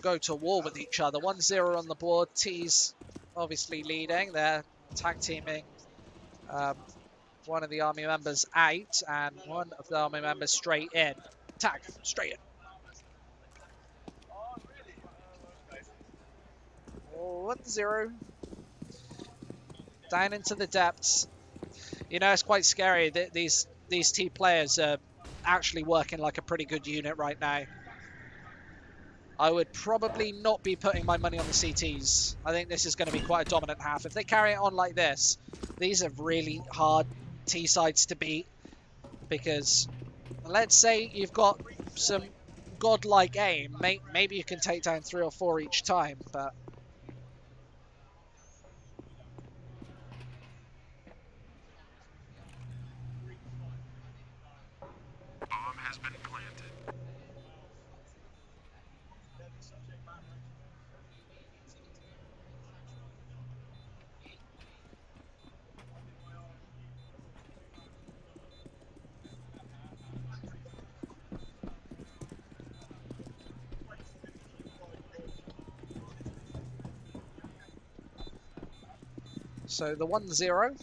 go to war with each other. 1-0 on the board. T's obviously leading. They're tag teaming one of the army members out and one of the army members straight in. Tag, straight in. 1-0. Down into the depths. You know, it's quite scary that these T players are actually working like a pretty good unit right now. I would probably not be putting my money on the CTs. I think this is going to be quite a dominant half. If they carry it on like this, these are really hard T sides to beat because let's say you've got some godlike aim. Maybe you can take down 3 or 4 each time, but Bomb has been planted. so the 1-0.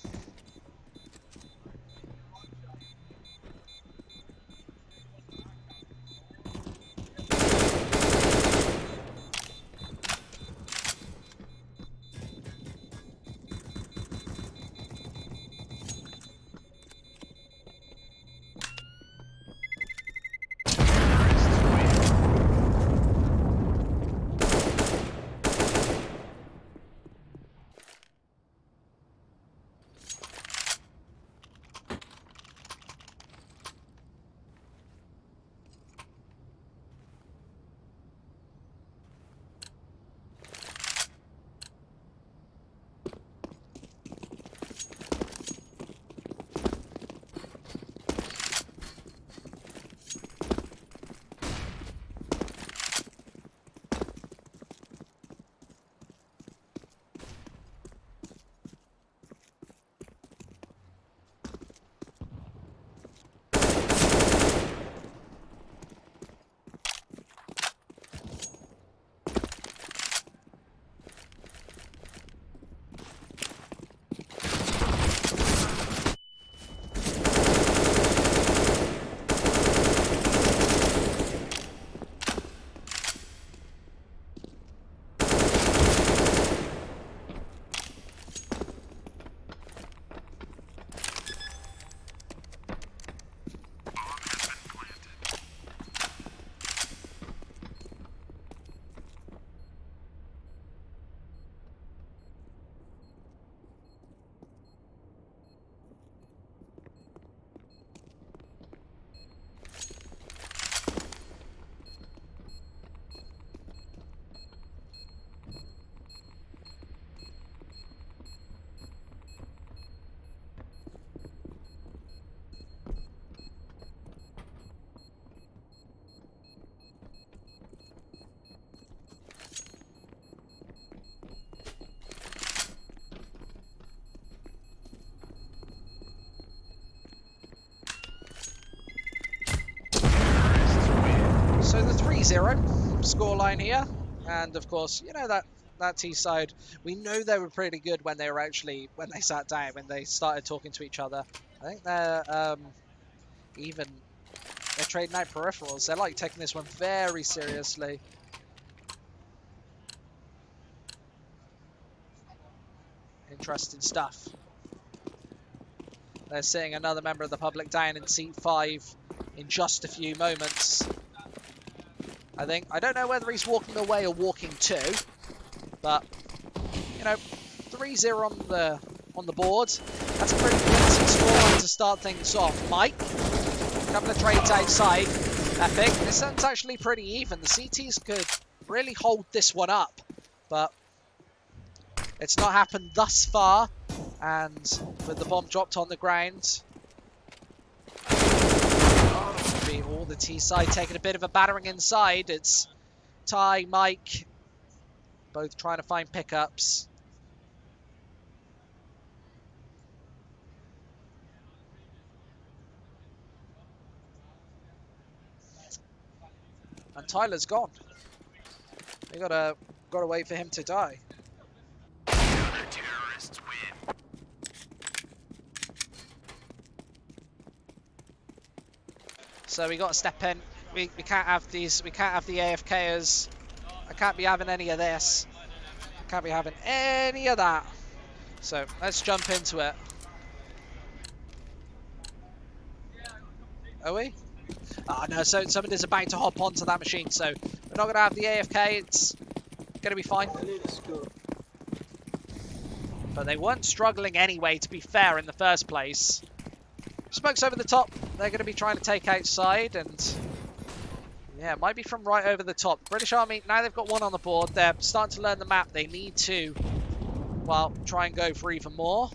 So the 3-0 scoreline here, and of course, you know that T side, we know they were pretty good when they sat down, when they started talking to each other. I think they're trading out peripherals. They're like taking this one very seriously. Interesting stuff. They're seeing another member of the public down in seat 5 in just a few moments. I don't know whether he's walking away or walking to, but you know, 3-0 on the board. That's a pretty convincing scoreline to start things off. Mike, a couple of trades outside. Epic. This one's actually pretty even. The CTs could really hold this one up, but it's not happened thus far. And with the bomb dropped on the ground, all the T side taking a bit of a battering inside. It's Ty, Mike, both trying to find pickups. And Tyler's gone. They gotta wait for him to die. Counter-terrorists win. So we got to step in. We can't have these. We can't have the AFKers. I can't be having any of this. Can't be having any of that. So let's jump into it. Are we? Oh no, so somebody's about to hop onto that machine, so we're not going to have the AFK, it's going to be fine. But they weren't struggling anyway, to be fair, in the first place. Smokes over the top, they're going to be trying to take outside, and yeah, it might be from right over the top. British Army, now they've got one on the board, they're starting to learn the map, they need to, well, try and go for even more.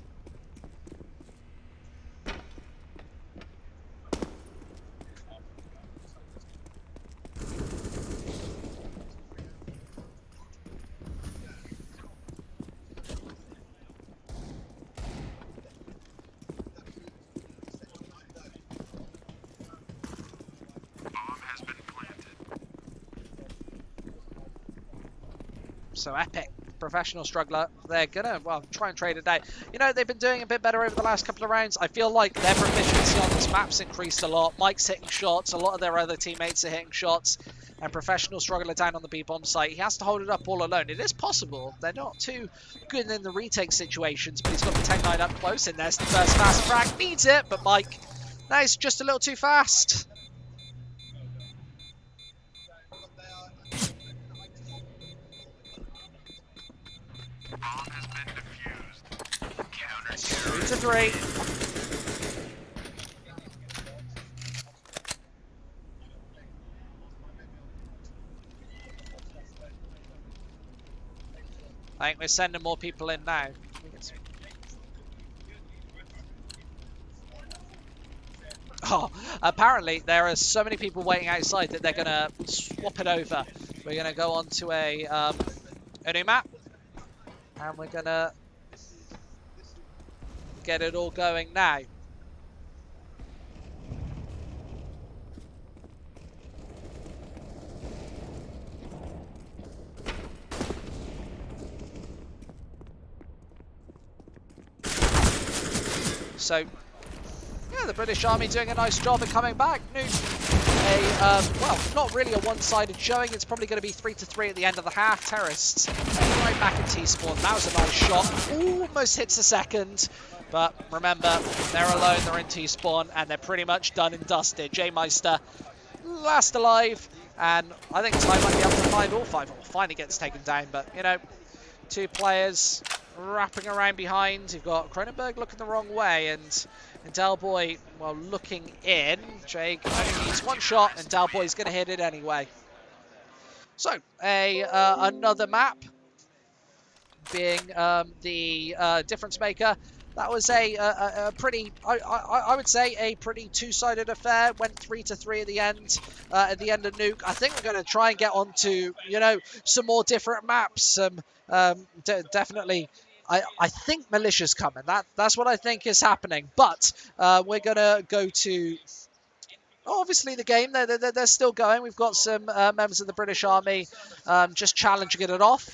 So Epic, professional struggler, they're gonna, well, try and trade it out. You know, they've been doing a bit better over the last couple of rounds. I feel like their proficiency on this map's increased a lot. Mike's hitting shots, a lot of their other teammates are hitting shots, and professional struggler down on the B-bomb site. He has to hold it up all alone. It is possible. They're not too good in the retake situations, but he's got the 10-9 up close, and there's the first fast frag. Needs it, but Mike, that is just a little too fast. Bomb has been defused. Counter-terrorists. 3 to 3. I think we're sending more people in now. Oh, apparently there are so many people waiting outside that they're going to swap it over. We're going to go on to a new map. And we're going to get it all going now. So, yeah, the British Army doing a nice job of coming back. Well, not really a one-sided showing. It's probably going to be 3 to 3 at the end of the half. Terrorists right back in T-spawn. That was a nice shot. Almost hits a second. But remember, they're alone. They're in T-spawn, and they're pretty much done and dusted. J-Meister last alive. And I think Ty might be able to find all 5. Or finally gets taken down. But, you know, 2 players wrapping around behind. You've got Cronenberg looking the wrong way, and Delboy, well, looking in. Jake only needs 1 shot, and Delboy's going to hit it anyway. So, another map being the difference maker. That was a pretty, I would say, a pretty two-sided affair. Went 3 to 3 at the end of Nuke. I think we're going to try and get onto, you know, some more different maps. Definitely, I think Militia's coming. That's what I think is happening. But we're going to go to, obviously, the game. They're still going. We've got some members of the British Army just challenging it off.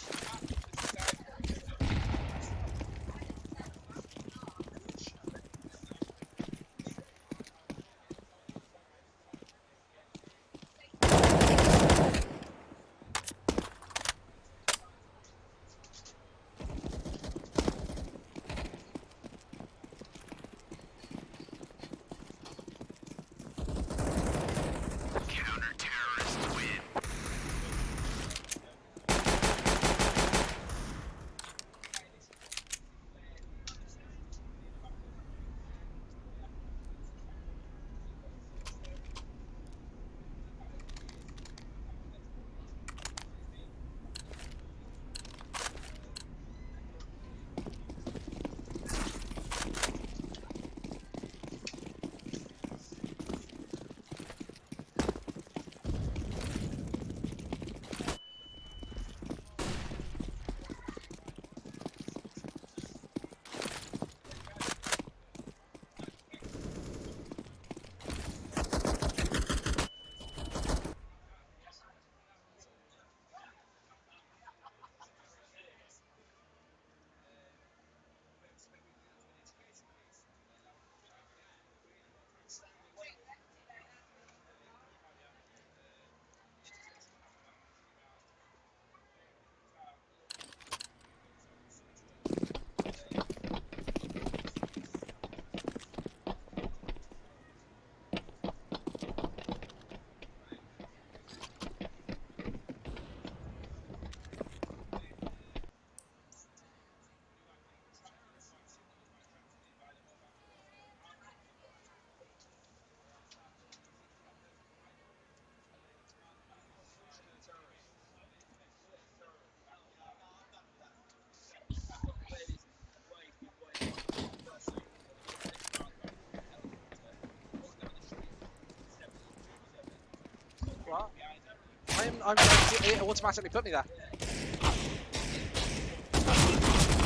it automatically put me there.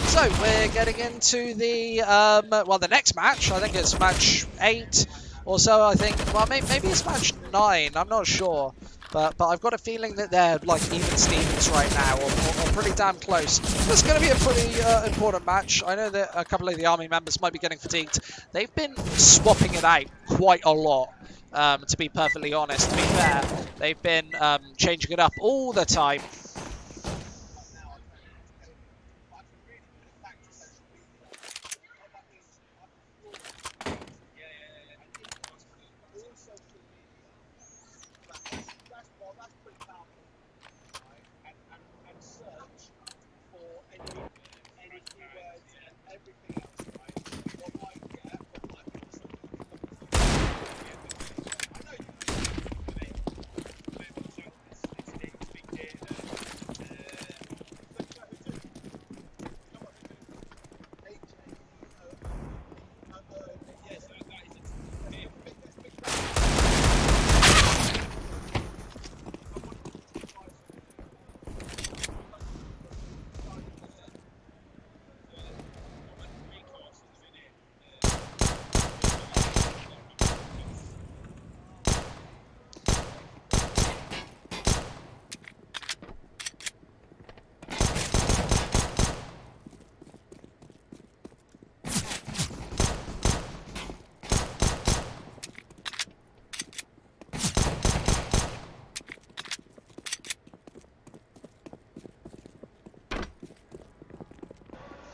So we're getting into the the next match. I think it's match 8 or so. I think maybe it's match 9. I'm not sure, but I've got a feeling that they're like even Stevens right now, or pretty damn close. It's going to be a pretty important match. I know that a couple of the army members might be getting fatigued. They've been swapping it out quite a lot. To be perfectly honest, to be fair, they've been changing it up all the time.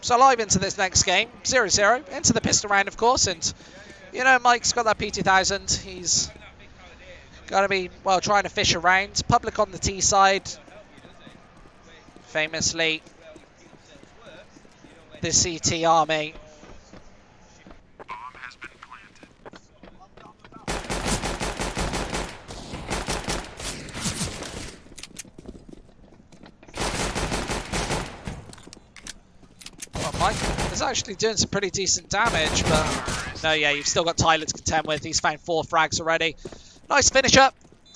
So live into this next game, 0-0, into the pistol round, of course, and, you know, Mike's got that P2000, he's got to be, well, trying to fish around. Public on the T side, famously, the CT army. Bomb has been planted. Well, Mike is actually doing some pretty decent damage, but no, yeah, you've still got Tyler to contend with. He's found 4 frags already. Nice finisher,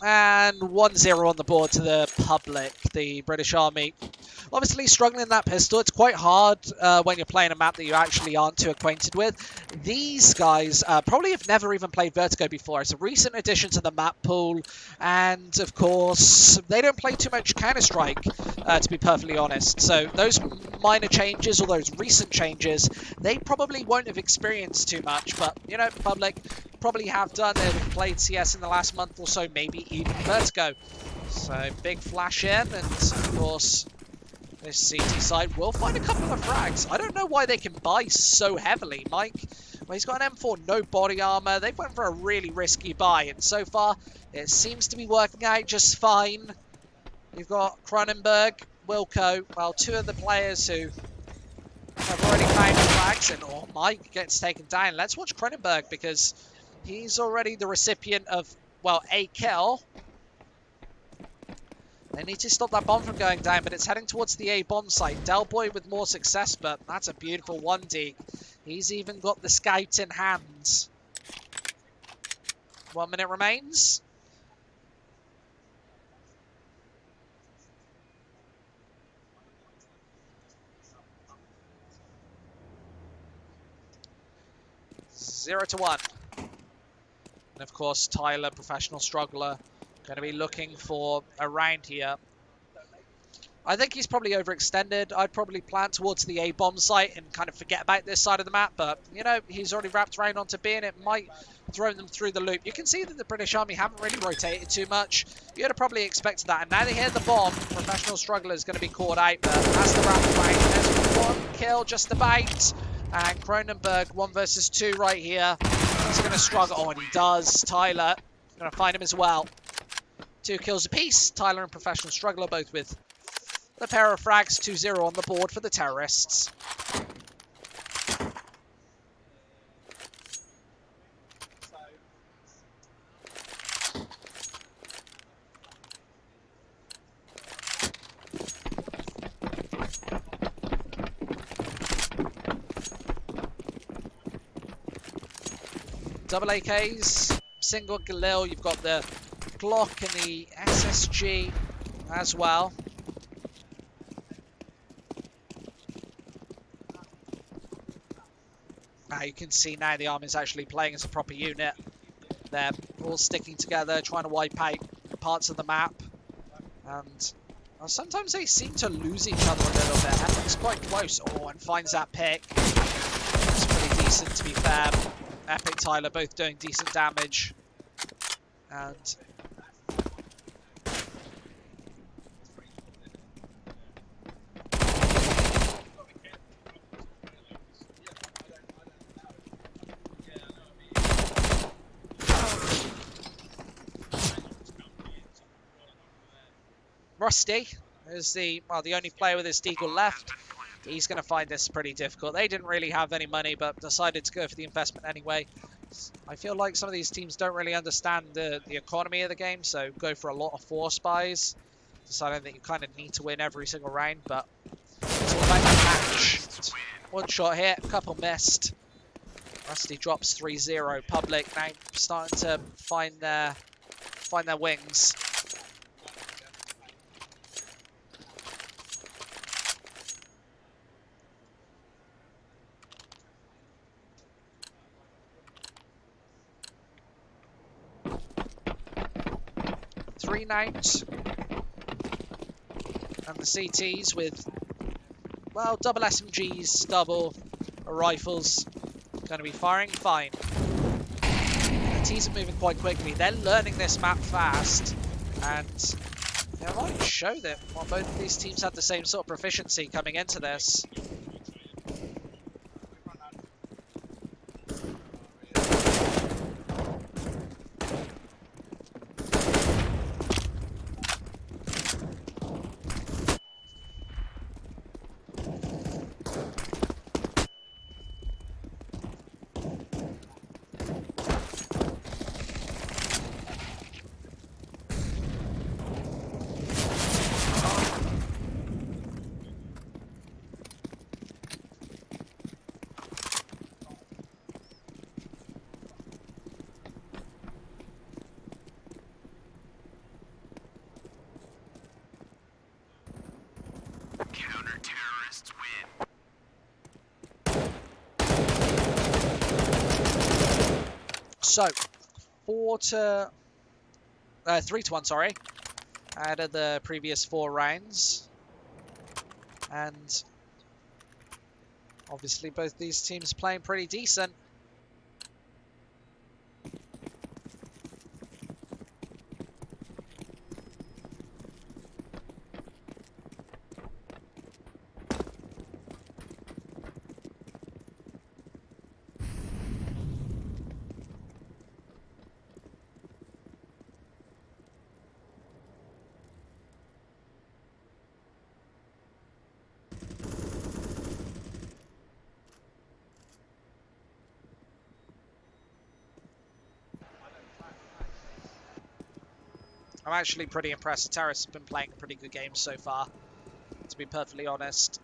and 1-0 on the board to the public, the British Army. Obviously, struggling in that pistol, it's quite hard when you're playing a map that you actually aren't too acquainted with. These guys probably have never even played Vertigo before. It's a recent addition to the map pool, and of course, they don't play too much Counter-Strike, to be perfectly honest. So those minor changes, or those recent changes, they probably won't have experienced too much, but, you know, public probably have done. They've played CS in the last month or so, maybe even Vertigo. So big flash in, and of course, this CT side will find a couple of frags. I don't know why they can buy so heavily, Mike. Well, he's got an M4, no body armor. They've went for a really risky buy, and so far, it seems to be working out just fine. You've got Cronenberg, Wilco, well, 2 of the players who have already found frags, and Mike gets taken down. Let's watch Cronenberg, because he's already the recipient of, well, a kill. They need to stop that bomb from going down, but it's heading towards the A bomb site. Del Boy with more success, but that's a beautiful 1D. He's even got the scout in hand. 1 minute remains. Zero to 1. And of course, Tyler, professional struggler, going to be looking for a round here. I think he's probably overextended. I'd probably plant towards the A-bomb site and kind of forget about this side of the map. But, you know, he's already wrapped around onto B, and it might throw them through the loop. You can see that the British Army haven't really rotated too much. You'd have probably expected that. And now they hear the bomb. Professional struggler is going to be caught out, but has the wrap around. There's 1 kill just about. And Cronenberg, 1 versus 2 right here. He's going to struggle. Oh, and he does. Tyler going to find him as well. 2 kills apiece. Tyler and Professional Struggler both with the pair of frags. 2-0 on the board for the terrorists. Double AKs, single Galil, you've got the Glock and the SSG. as well. Now you can see now the army's actually playing as a proper unit. They're all sticking together, trying to wipe out parts of the map. And sometimes they seem to lose each other a little bit. It's quite close. Oh, and finds that pick. It's pretty decent, to be fair. Epic, Tyler, both doing decent damage. And Rusty is the only player with his deagle left. He's going to find this pretty difficult. They didn't really have any money, but decided to go for the investment anyway. I feel like some of these teams don't really understand the economy of the game, so go for a lot of force buys, deciding that you kind of need to win every single round, but it's all about that match. One shot hit, a couple missed. Rusty drops 3-0. Public now starting to find their wings. Three nights, and the CTs with, well, double SMGs, double rifles, going to be firing fine. The T's are moving quite quickly. They're learning this map fast, and I might show that both of these teams had the same sort of proficiency coming into this. 3-1, sorry, out of the previous 4 rounds. And obviously both these teams playing pretty decent. I'm actually pretty impressed. Terrace has been playing a pretty good game so far, to be perfectly honest.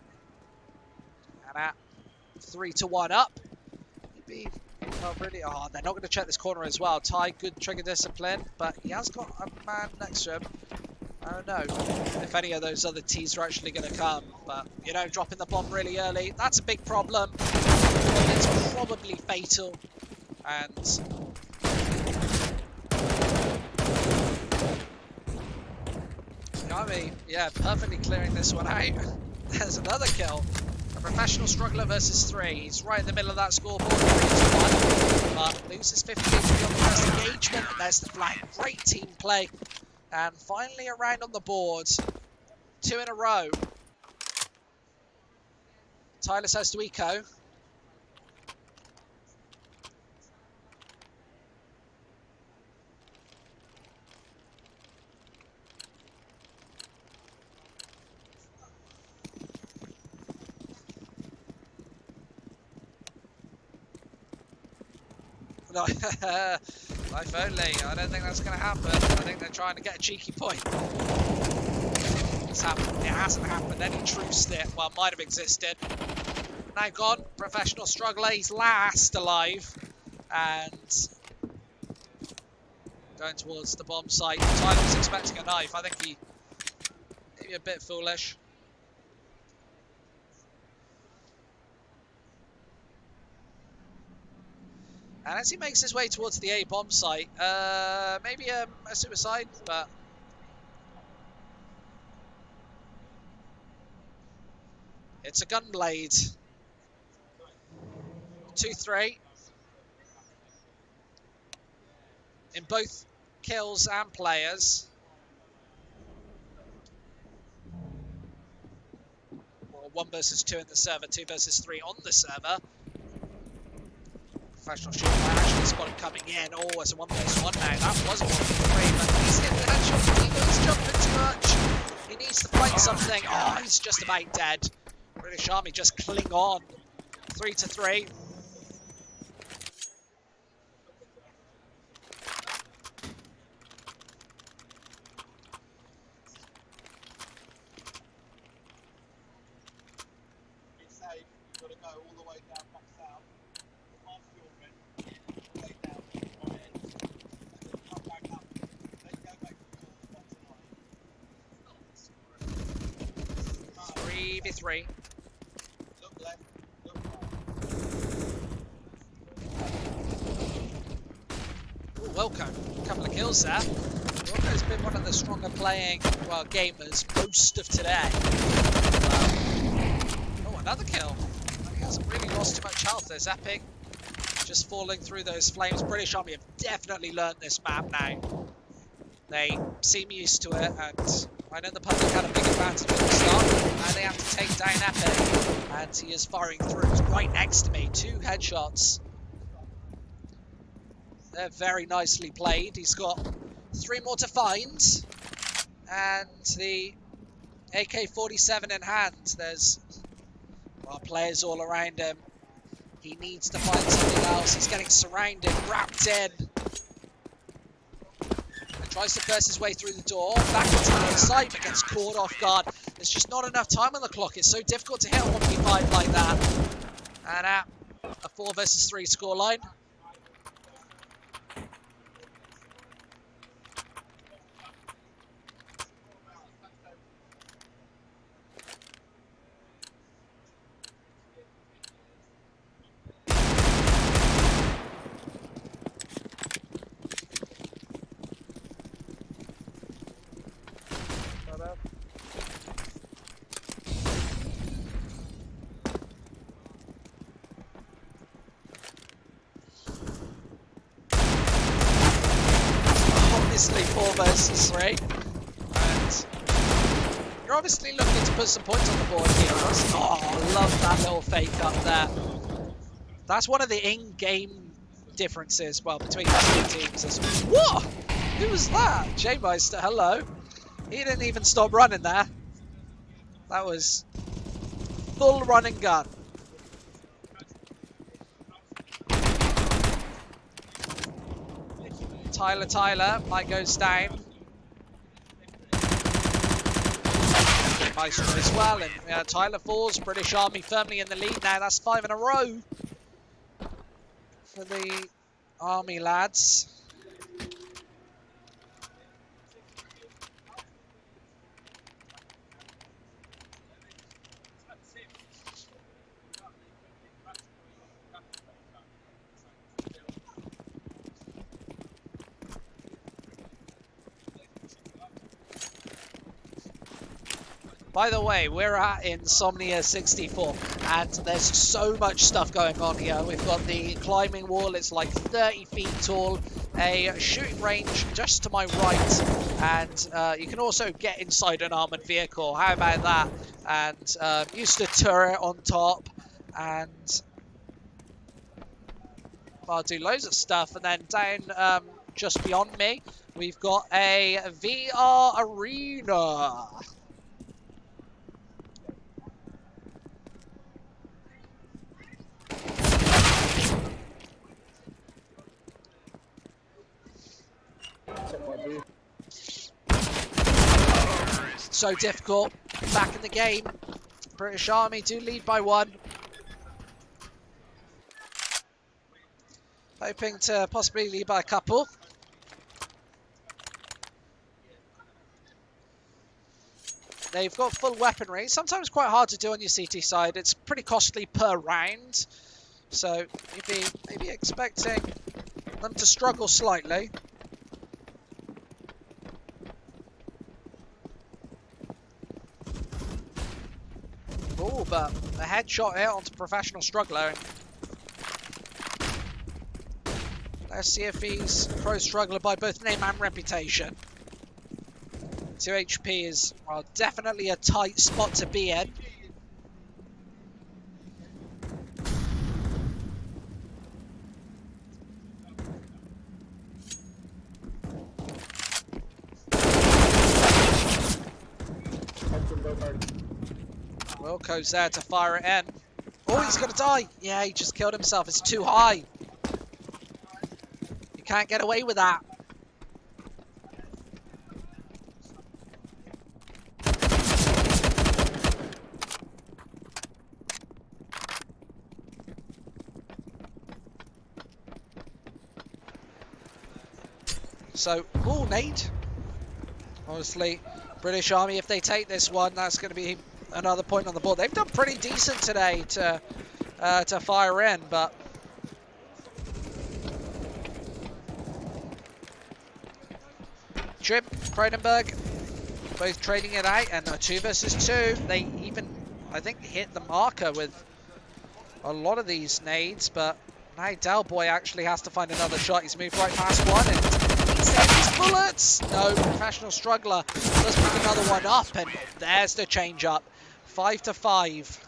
And at 3-1 up, maybe not really. Oh, they're not going to check this corner as well. Ty, good trigger discipline, but he has got a man next to him. I don't know if any of those other T's are actually going to come, but you know, dropping the bomb really early, that's a big problem. It's probably fatal, and Army, yeah, perfectly clearing this one out. There's another kill. A professional struggler versus 3. He's right in the middle of that scoreboard, 3-1, but loses 50 HP on the first engagement, and there's the flag. Great team play, and finally a round on the board. 2 in a row. Tyler says to Eco. No, life only. I don't think that's going to happen. I think they're trying to get a cheeky point. It's happened. It hasn't happened. Any truce there, well, might have existed. Now gone. Professional struggler. He's last alive. And going towards the bomb site. Tyler was expecting a knife. I think he Maybe a bit foolish. And as he makes his way towards the A bomb site, maybe a suicide, but it's a gunblade. 2-3 in both kills and players. Or 1 versus 2 in the server, 2 versus 3 on the server. Professional shooter might actually spot him coming in. Oh, it's a 1 versus 1 now. That was a 1 versus 3, but he's getting the headshot. He's jumping too much. He needs to fight something. Oh, he's just about dead. British Army just cling on. 3-3. Three. Ooh, welcome. A couple of kills there. Wilco's been one of the stronger playing, well, gamers most of today. Oh, another kill. He hasn't really lost too much health. There's Epic just falling through those flames. British Army have definitely learned this map now. They seem used to it, and I know the public had a big advantage at the start, and they have to take down Epic, and he is firing through. He's right next to me, 2 headshots. They're very nicely played. He's got 3 more to find, and the AK-47 in hand. There's players all around him. He needs to find something else. He's getting surrounded, wrapped in. Tries to burst his way through the door, back into the other side, but gets caught off guard. There's just not enough time on the clock. It's so difficult to hit a 1v5 like that. And at a 4 versus 3 scoreline. Obviously 4 versus 3, and you're obviously looking to put some points on the board here. Oh, I love that little fake up there. That's one of the in-game differences, well, between the 2 teams. What? Who was that? J-Meister, hello. He didn't even stop running there. That was full run and gun. Tyler might goes down. Nice one as well, and Tyler falls. British Army firmly in the lead now. That's 5 in a row for the Army lads. By the way, we're at Insomnia64, and there's so much stuff going on here. We've got the climbing wall, it's like 30 feet tall, a shooting range just to my right, and you can also get inside an armoured vehicle. How about that? And used a turret on top, and I'll do loads of stuff. And then down just beyond me, we've got a VR arena. So difficult. Back in the game. British Army do lead by 1. Hoping to possibly lead by a couple. They've got full weaponry. Sometimes quite hard to do on your CT side. It's pretty costly per round. So you'd be maybe expecting them to struggle slightly. Oh, but a headshot here onto Professional Struggler. Let's see if he's Pro Struggler by both name and reputation. 2 HP is, well, definitely a tight spot to be in. Wilco's there to fire it in. Oh, he's going to die. Yeah, he just killed himself. It's too high. You can't get away with that. So, oh, nade. Obviously, British Army, if they take this one, that's going to be another point on the board. They've done pretty decent today to fire in, but Jim, Kronenberg, both trading it out, and a 2 versus 2. They even, I think, hit the marker with a lot of these nades, but now Delboy actually has to find another shot. He's moved right past one, and he's there, these bullets. No, Professional Struggler does pick another one up, and there's the change up. 5-5.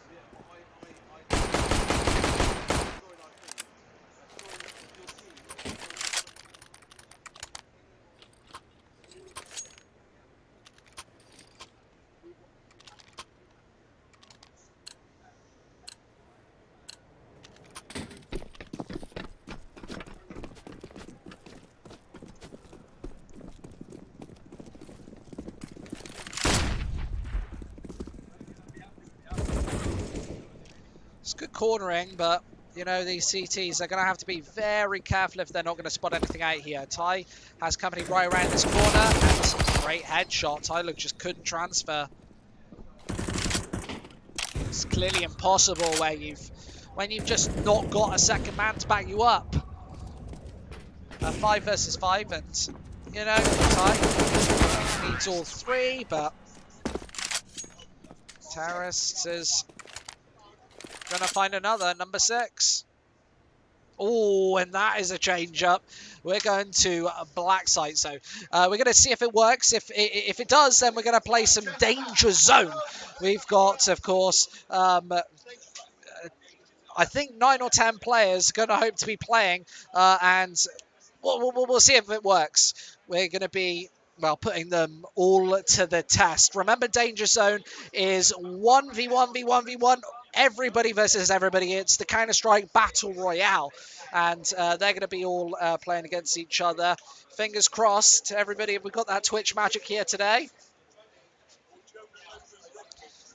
It's good cornering, but, you know, these CTs are going to have to be very careful if they're not going to spot anything out here. Ty has company right around this corner, and great headshot. Tyler just couldn't transfer. It's clearly impossible when you've just not got a second man to back you up. 5 versus 5, and, you know, Ty needs all 3, but Terrorist is gonna find another, number 6. Oh, and that is a change up. We're going to a black site, so we're going to see if it works. If it does, then we're going to play some Danger Zone. We've got, of course, I think 9 or 10 players going to hope to be playing, and we'll see if it works. We're going to be, well, putting them all to the test. Remember, Danger Zone is 1v1v1v1. Everybody versus everybody. It's the Counter-Strike Battle Royale. And they're going to be all playing against each other. Fingers crossed, everybody. We've got that Twitch magic here today.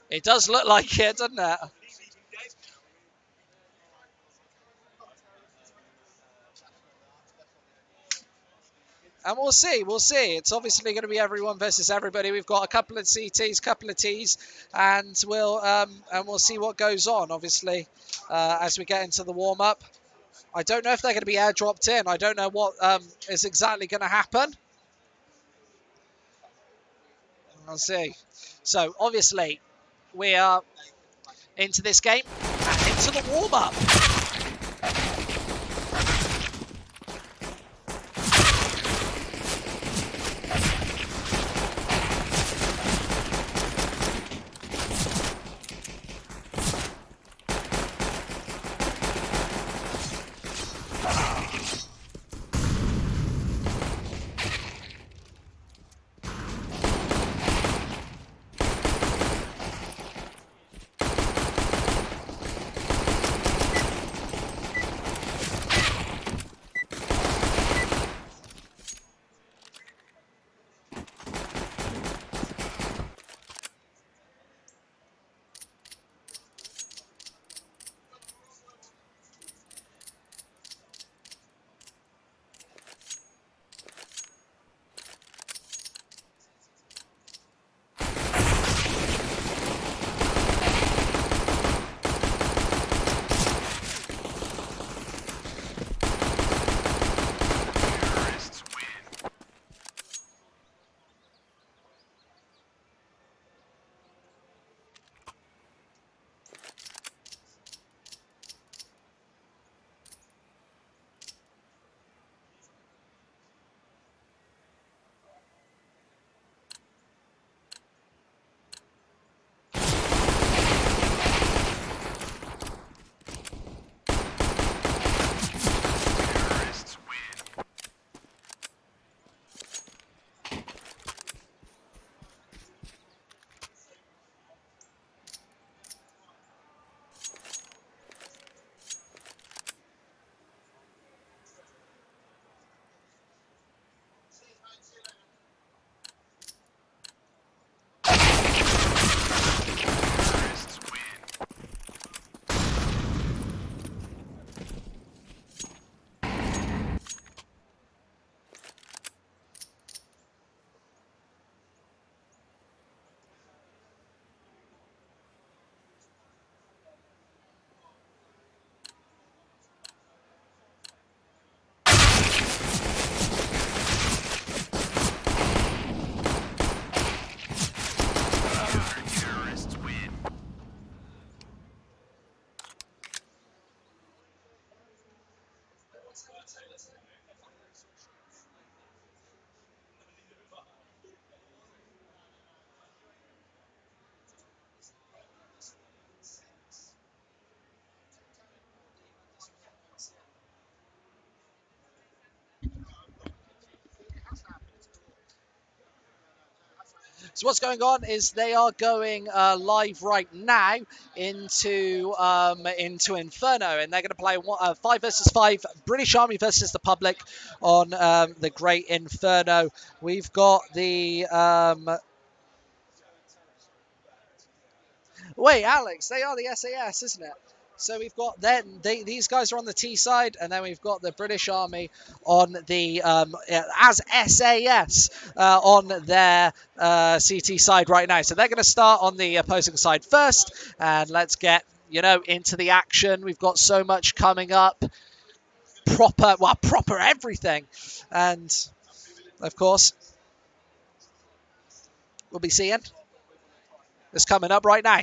It does look like it, doesn't it? And we'll see. It's obviously going to be everyone versus everybody. We've got a couple of CTs, couple of Ts, and we'll see what goes on. Obviously, as we get into the warm up, I don't know if they're going to be airdropped in. I don't know what is exactly going to happen. I'll see. So obviously, we are into this game and into the warm up. So what's going on is they are going live right now into Inferno, and they're going to play 5 versus 5, British Army versus the public on the Great Inferno. We've got the wait, Alex, they are the SAS, isn't it? So we've got these guys are on the T side, and then we've got the British Army on the as SAS on their CT side right now. So they're going to start on the opposing side first, and let's get into the action. We've got so much coming up, proper everything, and of course we'll be seeing this coming up right now.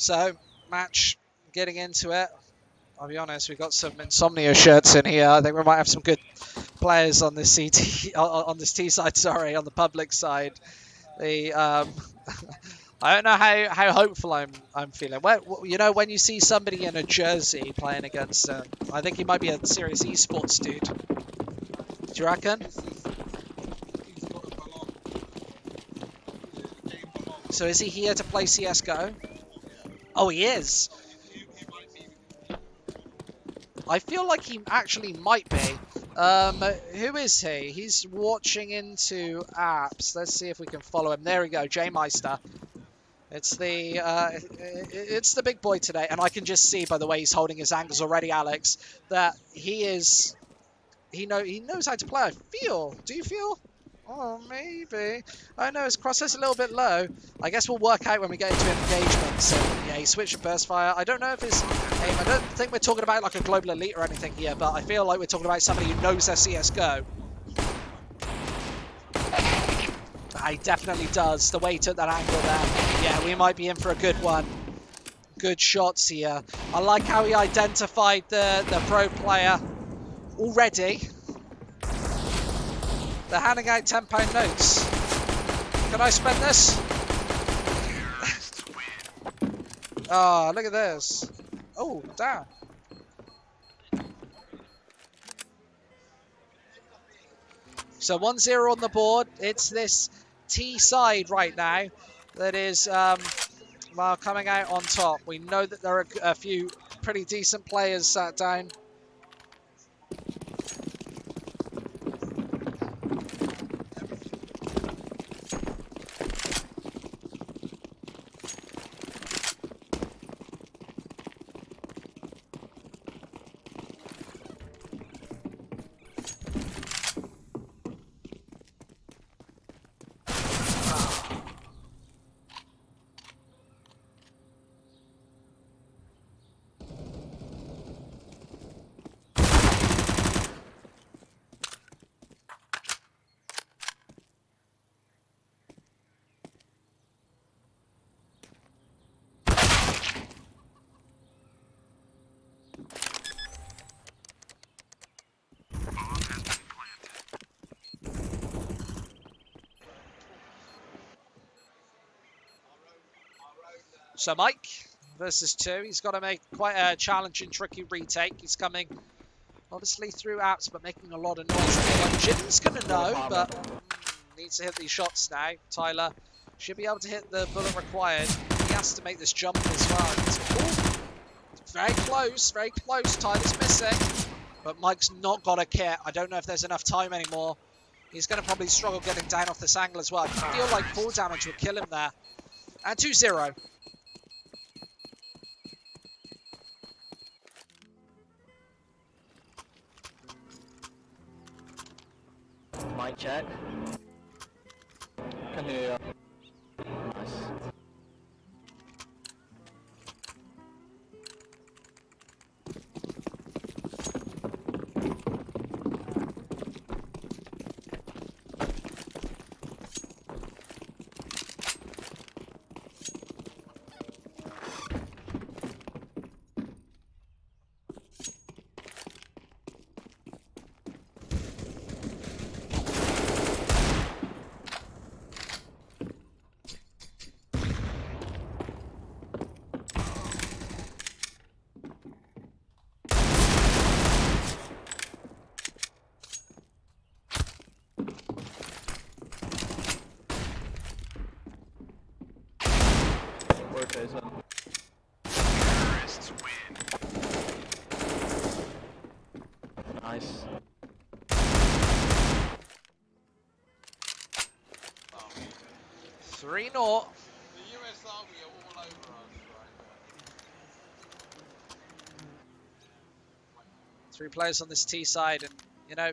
So, match getting into it. I'll be honest, we've got some Insomnia shirts in here. I think we might have some good players on this CT, on this T side, sorry, on the public side. The I don't know how hopeful I'm feeling. When you see somebody in a jersey playing against, I think he might be a serious esports dude. Do you reckon? So is he here to play CS:GO? Oh, he is. I feel like he actually might be. Who is he? He's watching into apps. Let's see if we can follow him. There we go, J Meister. It's the big boy today, and I can just see by the way he's holding his angles already, Alex, that he knows how to play. I feel. Do you feel? Oh, maybe. I know his crosshairs a little bit low. I guess we'll work out when we get into engagement. So, yeah, he switched to burst fire. I don't know if his aim... I don't think we're talking about like a global elite or anything here, but I feel like we're talking about somebody who knows their CSGO. He definitely does. The way he took that angle there. Yeah, we might be in for a good one. Good shots here. I like how he identified the pro player already. They're handing out £10 notes. Can I spend this? Oh, look at this. Oh, damn. So 1-0 on the board. It's this T side right now that is coming out on top. We know that there are a few pretty decent players sat down. So Mike versus 2. He's got to make quite a challenging, tricky retake. He's coming, obviously, through apps, but making a lot of noise. Jim's going to know, but needs to hit these shots now. Tyler should be able to hit the bullet required. He has to make this jump as well. Very close, very close. Tyler's missing, but Mike's not got a kit. I don't know if there's enough time anymore. He's going to probably struggle getting down off this angle as well. I feel like full damage would kill him there. And 2-0. phase one. Terrorists win. Nice. 3-0. The US Army are all over us, right? 3 players on this T side, and you know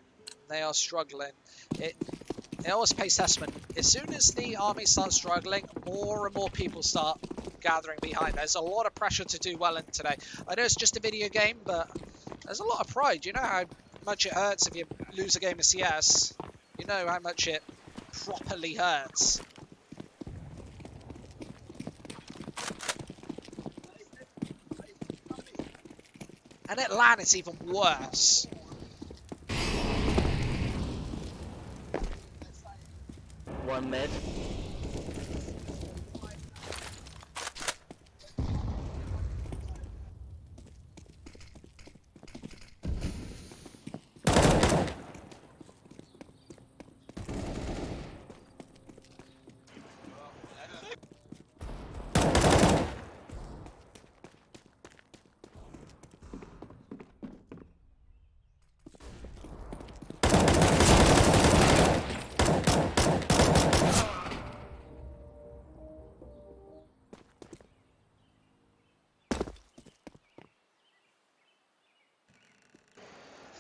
they are struggling. It always pays testament. As soon as the army starts struggling, more and more people start gathering behind. There's a lot of pressure to do well in today. I know it's just a video game, but there's a lot of pride. You know how much it hurts if you lose a game of CS. You know how much it properly hurts. And at LAN, it's even worse. One mid.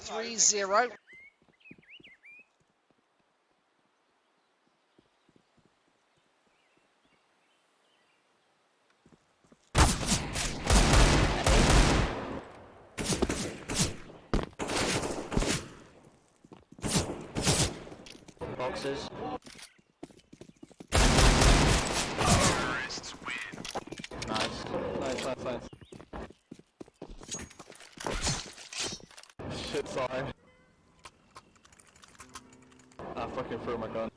Three 0. Boxes. Terrorists win. Nice. Nice. Shit, sorry. I fucking threw my gun.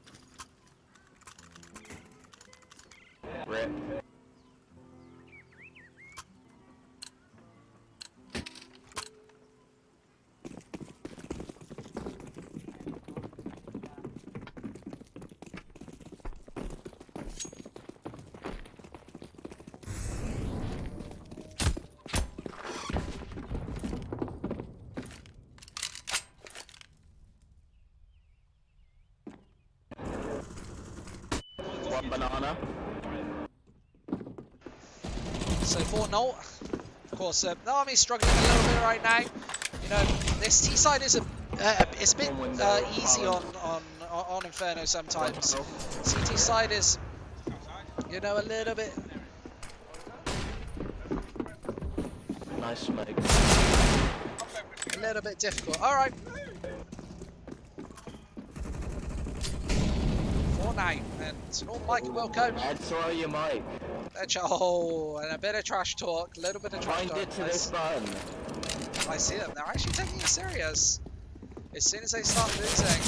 Rip. One banana. So 4-0. Of course, the army's struggling a little bit right now. You know, this T side is it's a bit easy on Inferno sometimes. CT side is, you know, a little bit. Nice smoke. A little bit difficult. All right. 4-9, and all Mike and Wilco. Ed, throw your mic. Oh, and a bit of trash talk, a little bit of trash Find talk. it to this button. I see them. They're actually taking it serious. As soon as they start losing,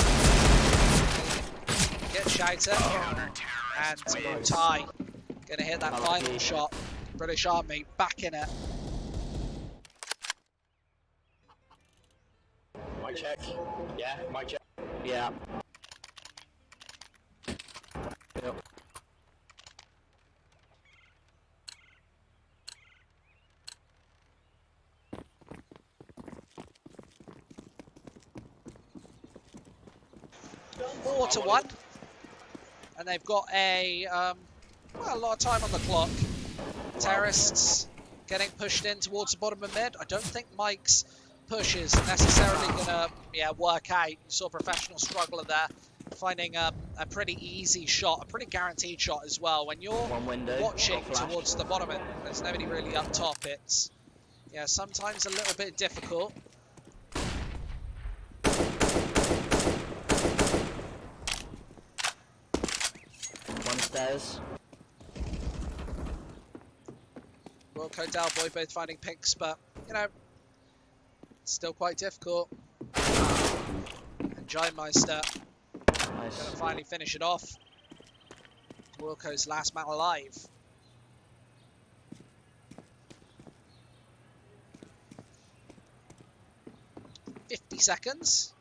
get shouted, and Ty gonna hit that final shot. British Army back in it. Mic check. Yeah, mic check. Yeah. Yep. Four to 1, and they've got a well, a lot of time on the clock. Terrorists getting pushed in towards the bottom of mid. I don't think Mike's push is necessarily gonna work out. You saw a professional struggler there, finding a pretty easy shot, a pretty guaranteed shot as well. When you're watching towards the bottom, and there's nobody really up top, it's sometimes a little bit difficult. One stairs. Wilco, Dalboy both finding picks, but you know, still quite difficult. And Giantmeister Nice. gonna finally finish it off. Wilco's last man alive. .50 seconds.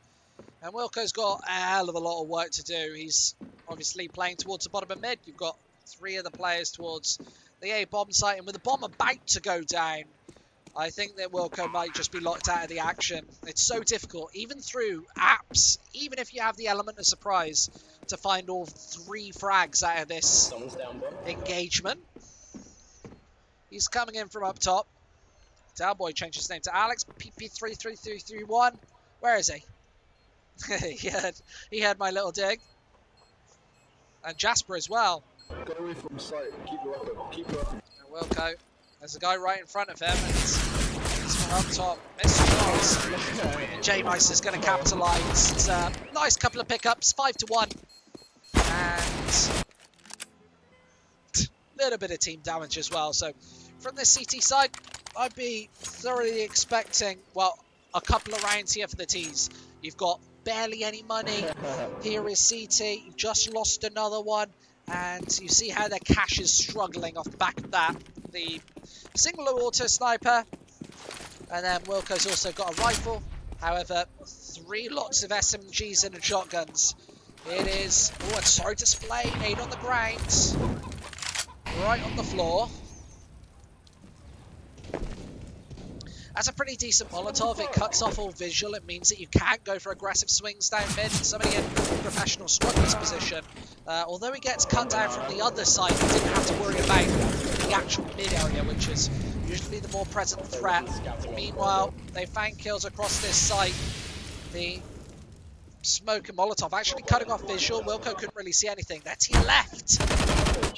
And Wilco's got a hell of a lot of work to do. He's obviously playing towards the bottom of mid. You've got 3 of the players towards the A bomb site, and with the bomb about to go down, I think that Wilco might just be locked out of the action. It's so difficult, even through apps, even if you have the element of surprise, to find all 3 frags out of this Someone's down, bro. engagement. He's coming in from up top. Dalboy changed his name to Alex. PP33331. Where is he? he had my little dig. And Jasper as well. Go away from sight. Keep your weapon. Keep your weapon. And Wilco. There's a guy right in front of him. And he's from up top. Mr. Jones. And J-Mice is going to capitalise. It's a nice couple of pickups. 5-1. And a little bit of team damage as well. So from this CT side, I'd be thoroughly expecting, well, a couple of rounds here for the T's. You've got barely any money. Here is CT. You just lost another one. And you see how their cash is struggling off the back of that. The single auto sniper. And then Wilco's also got a rifle. However, 3 lots of SMGs and shotguns. It is, oh, a sorry display. 8 on the ground. Right on the floor. That's a pretty decent Molotov. It cuts off all visual. It means that you can't go for aggressive swings down mid. Somebody in professional struggles position. Although he gets cut down from the other side, he didn't have to worry about the actual mid area, which is usually the more present threat. Meanwhile, they found kills across this site. The smoke and Molotov actually cutting off visual. Wilco couldn't really see anything. They're to your left.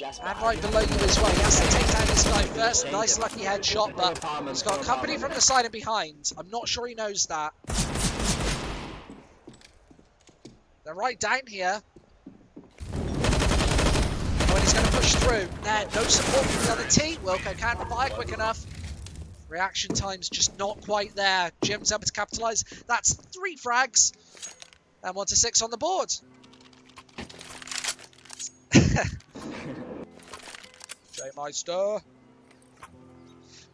And right below you as well. He has to take down this guy first. Nice lucky headshot, but he's got company from the side and behind. I'm not sure he knows that. They're right down here. Oh, and he's going to push through. There, no support from the other team. Wilco can't revive quick enough. Reaction time's just not quite there. Jim's able to capitalise. That's 3 frags. And 1-6 on the board. J-Meister.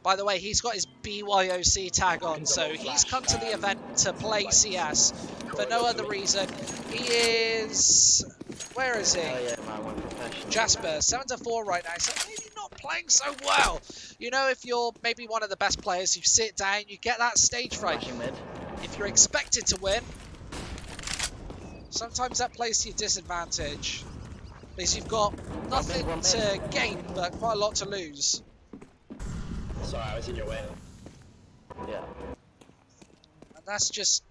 By the way, he's got his BYOC tag on, so he's come to the event to play CS for no other reason. He is... Where is he? Jasper, 7-4 right now, so maybe not playing so well. You know, if you're maybe one of the best players, you sit down, you get that stage fright. If you're expected to win, sometimes that plays to your disadvantage. Because you've got nothing to gain, but quite a lot to lose. Sorry, I was in your way. Yeah. And that's just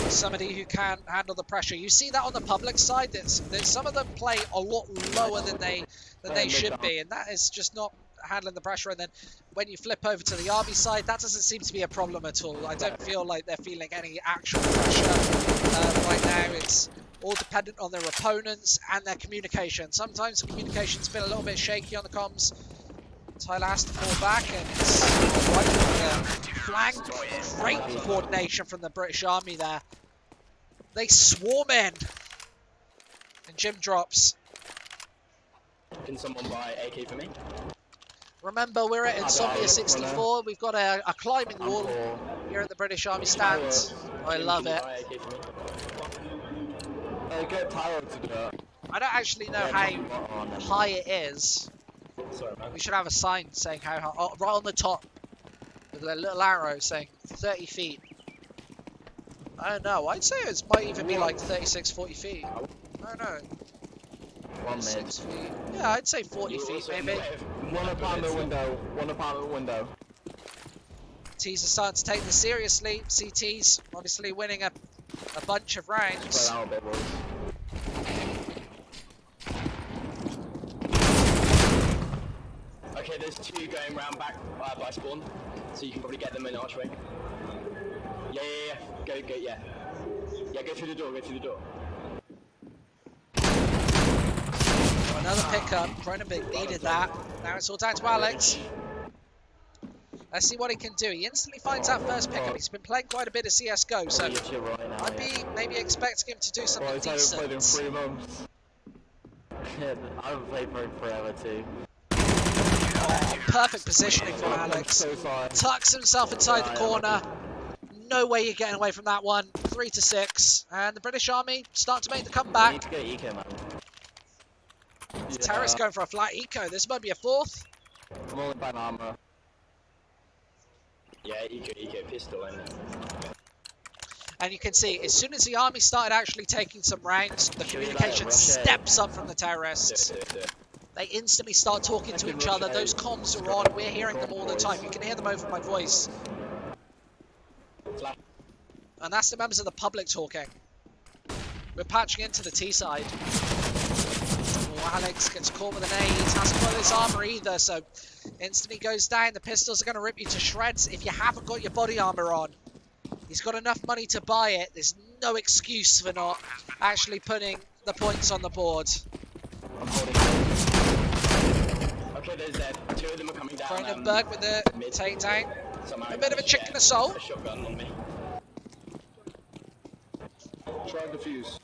somebody who can handle the pressure. You see that on the public side, that some of them play a lot lower than they should be, and that is just not handling the pressure. And then when you flip over to the RB side, that doesn't seem to be a problem at all. I don't feel like they're feeling any actual pressure right now. It's all dependent on their opponents and their communication. Sometimes the communication's been a little bit shaky on the comms. Tyler has to fall back, and it's right on the flank. Great coordination from the British Army there. They swarm in. And Jim drops. Can someone buy AK for me? Remember, we're at Insomnia64. We've got a climbing wall here at the British Army stand. I love it. Buy AK for me? Get Tyler to do it. I don't actually know how high it is. Sorry, man. We should have a sign saying how high. Oh, right on the top. With a little arrow saying 30 feet. I don't know. I'd say it might even be like 36, 40 feet. I don't know. 6 feet. Yeah, I'd say 40 feet maybe. One apartment window. One apartment window. T's are starting to take this seriously. CT's obviously winning a bunch of rounds. Spread out a bit, boys. Okay, there's 2 going round back by spawn, so you can probably get them in archway. Yeah. Go, yeah. Yeah, go through the door, Another pickup. Cronenberg needed that. Now it's all down to Alex. Let's see what he can do. He instantly finds that first pickup. He's been playing quite a bit of CSGO, so I'd be maybe expecting him to do something Boys, I haven't played in decent. 3 months. Yeah, I haven't played for forever too. Oh, perfect positioning from Alex. So sorry. Tucks himself inside the corner. No way you're getting away from that one. 3-6. And the British Army start to make the You comeback. need to get eco, man. The terrorist going for a flat eco. This might be a fourth. I'm only buying armor. Yeah, eco pistol and And you can see, as soon as the army started actually taking some rounds, the communication steps up from the terrorists. They instantly start talking to each other. Those comms are on. We're hearing them all the time. You can hear them over my voice. And that's the members of the public talking. We're patching into the T side. Oh, Alex gets caught with an aid. Hasn't got his armor either, so instantly goes down. The pistols are going to rip you to shreds if you haven't got your body armor on. He's got enough money to buy it. There's no excuse for not actually putting the points on the board. I'm holding. Okay, there's two of them are coming down. Cronenberg with the takedown. A bit of a chicken assault. A shotgun on me. Try and defuse.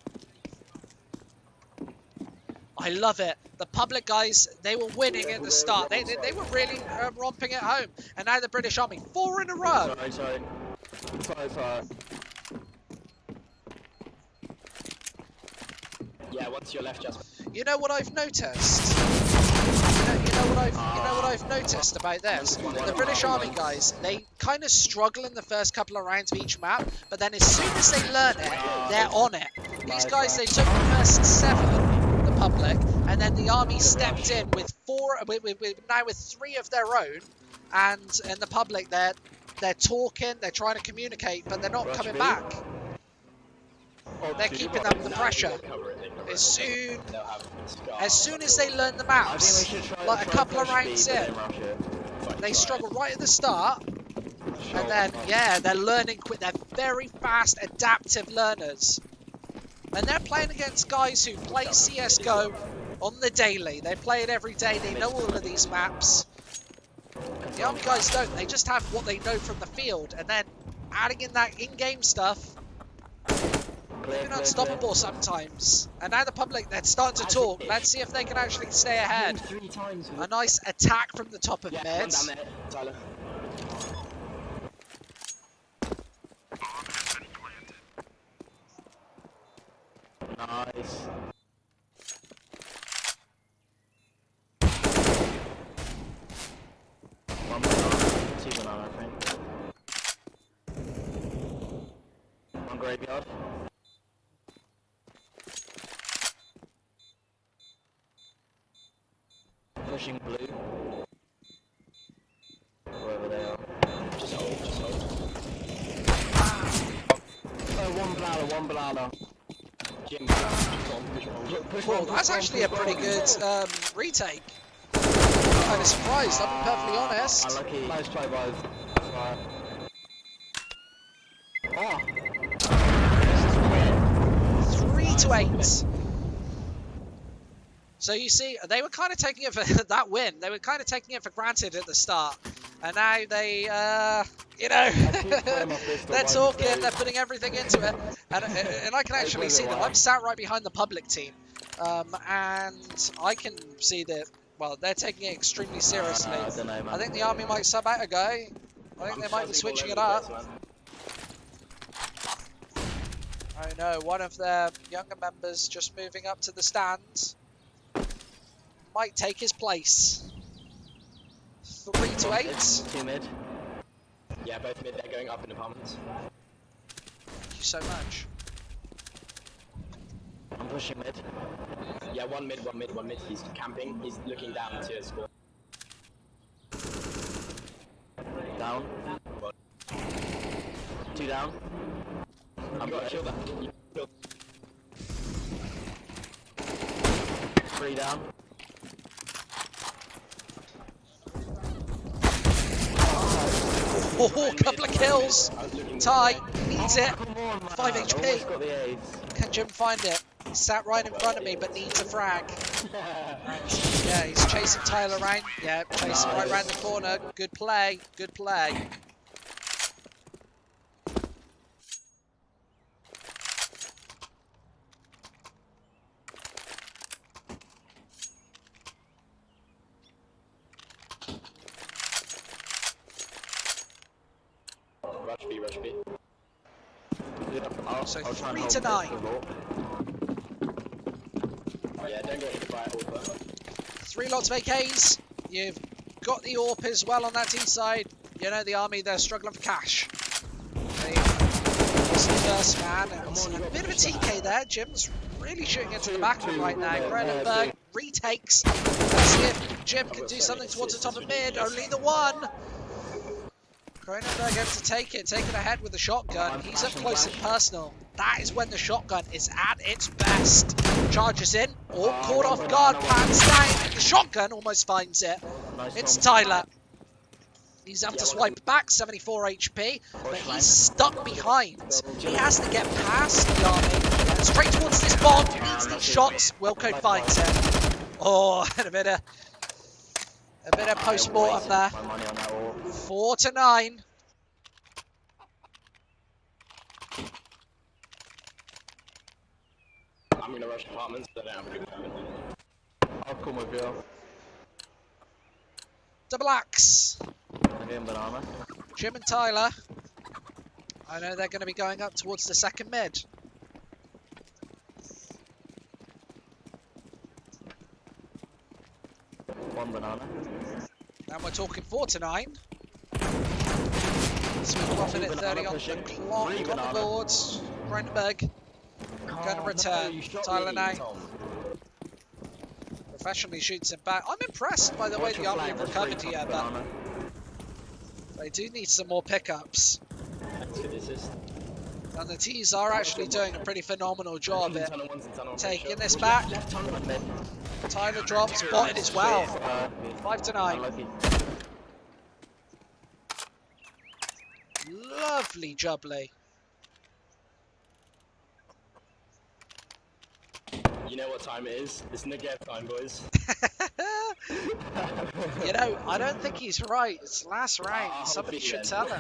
I love it. The public guys, they were winning at the start. They were really romping at home. And now the British Army, 4 in a row. Sorry. Yeah, once you're left, just. You know what I've noticed? You know what I've noticed about this? The British Army guys, they kind of struggle in the first couple of rounds of each map, but then as soon as they learn it, they're on it. These guys, they took the first 7, the public, and then the army stepped in with 4, now with 3 of their own, and the public, they're talking, they're trying to communicate, but they're not coming back. They're keeping up the pressure. As soon as they learn the maps, like a couple of rounds in, they struggle right at the start, and then yeah, they're learning quick. They're very fast, adaptive learners, and they're playing against guys who play CS:GO on the daily. They play it every day. They know all of these maps. The army guys don't. They just have what they know from the field, and then adding in that in-game stuff. They're unstoppable sometimes. And now the public, they're starting to talk. Let's see if they can actually stay ahead. A nice attack from the top of mid. Down there, Tyler. Nice. One banana, 2 banana, I think. One graveyard. Pushing blue. Wherever they are. Just hold. Oh, one banana. Jim, Well, that's actually a pretty good retake. I'm kind of surprised, I'll be perfectly honest. Unlucky. Nice try, guys. Oh! 3-8. So you see, they were kind of taking it for that win. They were kind of taking it for granted at the start, and now they, they're talking, they're putting everything into it, and I can actually see them. I'm sat right behind the public team, and I can see that. Well, they're taking it extremely seriously. I don't know, man. I think the army might sub out a guy. I think they might be switching it up. I know one of their younger members just moving up to the stands. Might take his place. 3-8. 2 mid. Yeah, both mid. They're going up in apartments. Thank you so much. I'm pushing mid. Yeah, one mid. He's camping. He's looking down to score. Down. 2 down. I'm got to kill that. 3 down. Oh, couple of kills. Ty needs it. Come on, man. 5 HP. Almost got the ace. Can Jim find it? He sat right in front of me, but needs a frag. Yeah, he's chasing Tyler around. Yeah, chasing right around the corner. Good play. Good play. Rush B. So I'll try and 3 hold to 9. pistol. Yeah, don't get hit by it, Orpa. 3 lots of AKs. You've got the AWP as well on that D side. You know, the army, they're struggling for cash. They lost the first man, and a bit of a TK there. Jim's really shooting into the back of him right now. Cronenberg retakes. Let's see if Jim can do something towards the top of mid. Only the one. Cronenberg able to take it, taking ahead with the shotgun. He's up close and personal. That is when the shotgun is at its best. Charges in, caught off guard, pans down, and the shotgun almost finds it. It's Tyler. He's having to swipe back, 74 HP, but he's stuck behind. He has to get past the army and straight towards this bomb. He needs these shots. Wilco finds it. Oh, and a bit of post-mortem there. 4 to 9. I'm gonna rush apartments, but I don't have a good apartment. I'll come with you. Double axe. Again, banana. Jim and Tyler. I know they're going to be going up towards the second mid. One banana. And we're talking 4 to 9. So we've got a minute 30 on the clock, on the boards. Cronenberg going to return. Tyler now professionally shoots him back. I'm impressed by the way the army have recovered here, but they do need some more pickups. And the T's are actually doing a pretty phenomenal job at taking this back. Tyler drops, botted as well. 5 to 9. Lovely jubbly. You know what time it is? It's Negev time, boys. You know, I don't think he's right. It's last round. Somebody should tell him.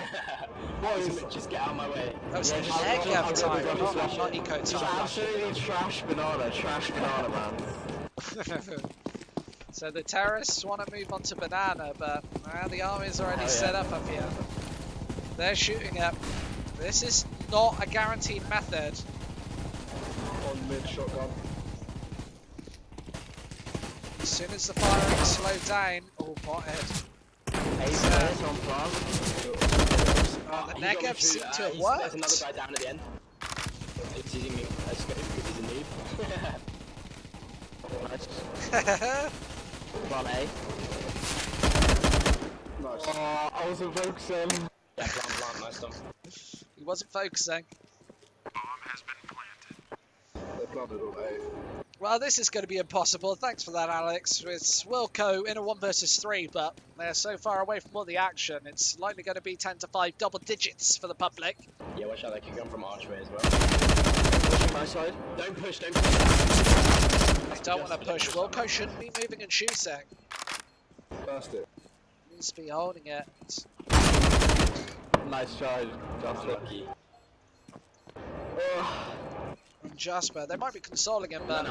Just get out of my way. That was Negev time, not Eco It's time. absolutely trash banana, man. So the terrorists want to move on to banana, but the army's already set up here. They're shooting up. This is not a guaranteed method. On mid shotgun. As soon as the firing slowed down, botted. The Negev seem to have worked. There's another guy down at the end. It's using me as scope because he's in need. Nice. Run A. Nice. Oh, I was focusing. Yeah, plant, nice one. He wasn't focusing. They planted on A. Well, this is going to be impossible. Thanks for that, Alex. It's Wilco in a 1 versus 3, but they're so far away from all the action. It's likely going to be 10 to 5 double digits for the public. Yeah, watch out, they can come from archway as well. Pushing my side. Don't push. They don't want to push. Wilco shouldn't be moving and shooting. Burst it. He needs to be holding it. Nice try, Justin. Lucky. And Jasper, they might be consoling him, but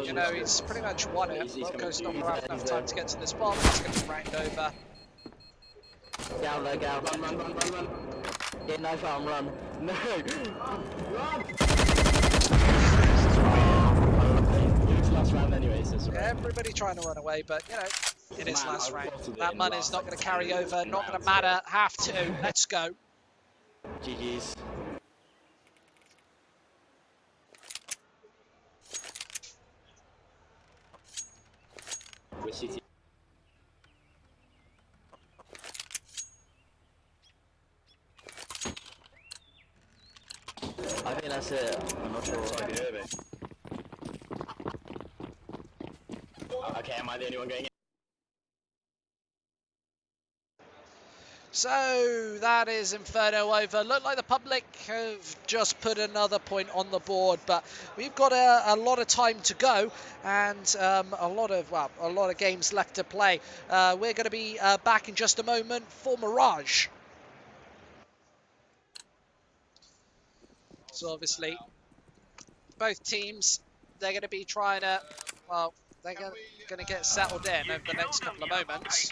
you know, he's pretty much won it. Wilco's not going to have enough time to get to this bomb. He's going to round over. Down there, down. Run. Yeah, no foul, run. No! Run! It's last round anyway, so it's alright. Everybody trying to run away, but you know, it is last round. That money's not going to carry over, not going to matter. Have to. Let's go. GG's. With CT. I think that's it. I'm not sure. Okay, am I the only one going in? So that is Inferno over. Look like the public have just put another point on the board, but we've got a lot of time to go and a lot of games left to play. We're going to be back in just a moment for Mirage. So obviously, both teams, they're going to be trying to, well, they're going to get settled in over the next couple of moments.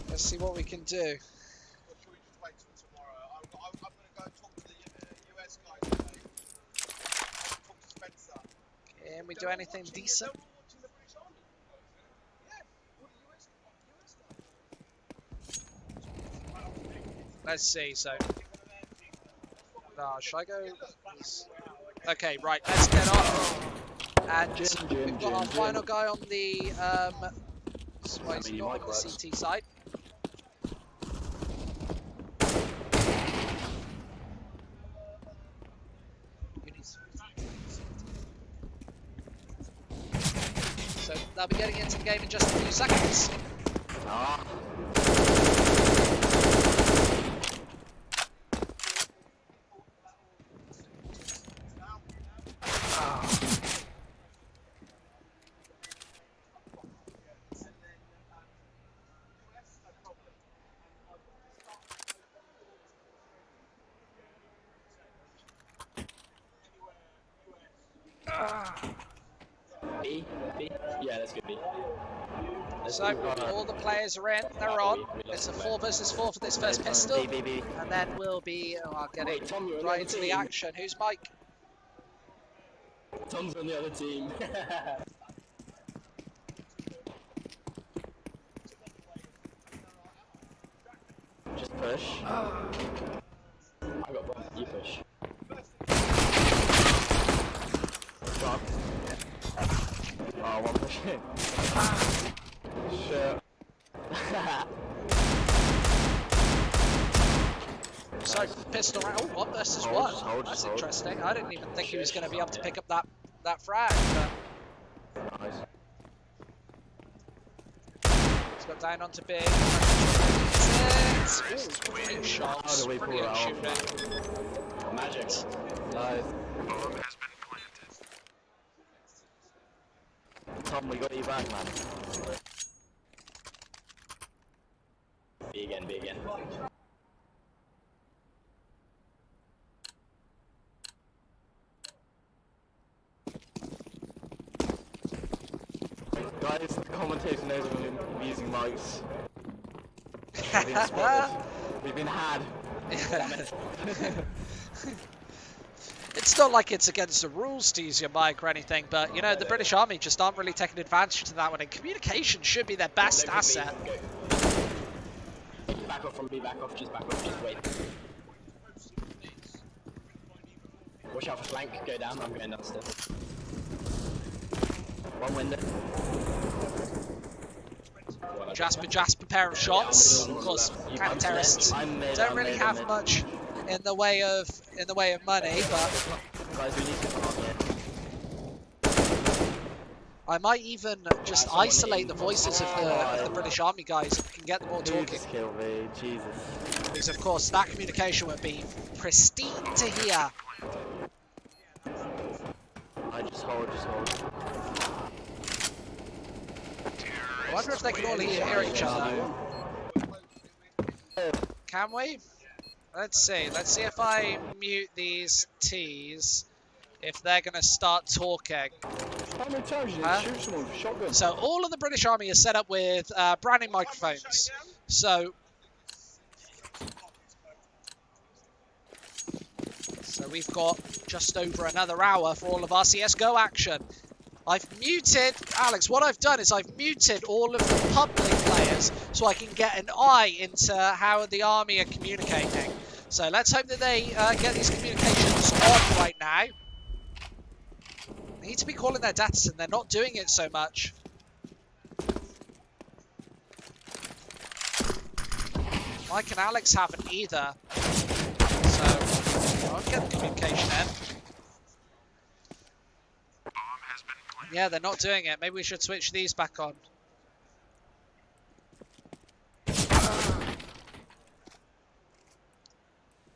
Let's see what we can do. Or should we just wait till tomorrow? I'm going to go talk to the US guy today. Talk to Spencer. Can we do anything decent? Let's see, so... should I go... Okay, right, let's get on. And we've got our final guy on the... well, he's not on the CT side. So they'll be getting into the game in just a few seconds. B? B? Yeah, that's good, B. So all the players are in, they're on. It's a 4 versus 4 for this first pistol. And then we'll be getting right into the action. Who's Mike? Tom's on the other team. Just push. I got bomb, you push. Drop. Oh, one push. Shit. So pistol round. Oh, 1 versus 1. That's interesting. I didn't even think he was going to be able to pick up that frag. But Nice. he's got down onto B. Great shots. How do we pull Brilliant that shooting. Magic. Nice. Bomb has been planted. Tom, we got you back, man. B again, B again. Guys, the commentator knows we're using mics. We've been spotted. We've been had. It's not like it's against the rules to use your mic or anything, but you know, the British Army just aren't really taking advantage of that one, and communication should be their best asset. Back off from B, back off, just wait. Watch out for flank, go down, I'm going downstairs. One window. Jasper, pair of shots. Of course, counter-terrorists don't really have much in the way of money, but Guys, we need to come on here. I might even just isolate the voices of the British Army guys if we can get them all Who talking. just killed me? Jesus. Because of course that communication would be pristine to hear. Just hold. I wonder if they can all hear each other. Can we? Let's see. Let's see if I mute these T's, if they're going to start talking. How many times you need to shoot someone with a shotgun? So all of the British Army is set up with branding microphones. So we've got just over another hour for all of our CSGO action. I've muted, Alex, what I've done is I've muted all of the public players so I can get an eye into how the army are communicating. So let's hope that they get these communications on right now. They need to be calling their deaths and they're not doing it so much. Mike and Alex haven't either. So I'll get the communication in. Yeah, they're not doing it. Maybe we should switch these back on.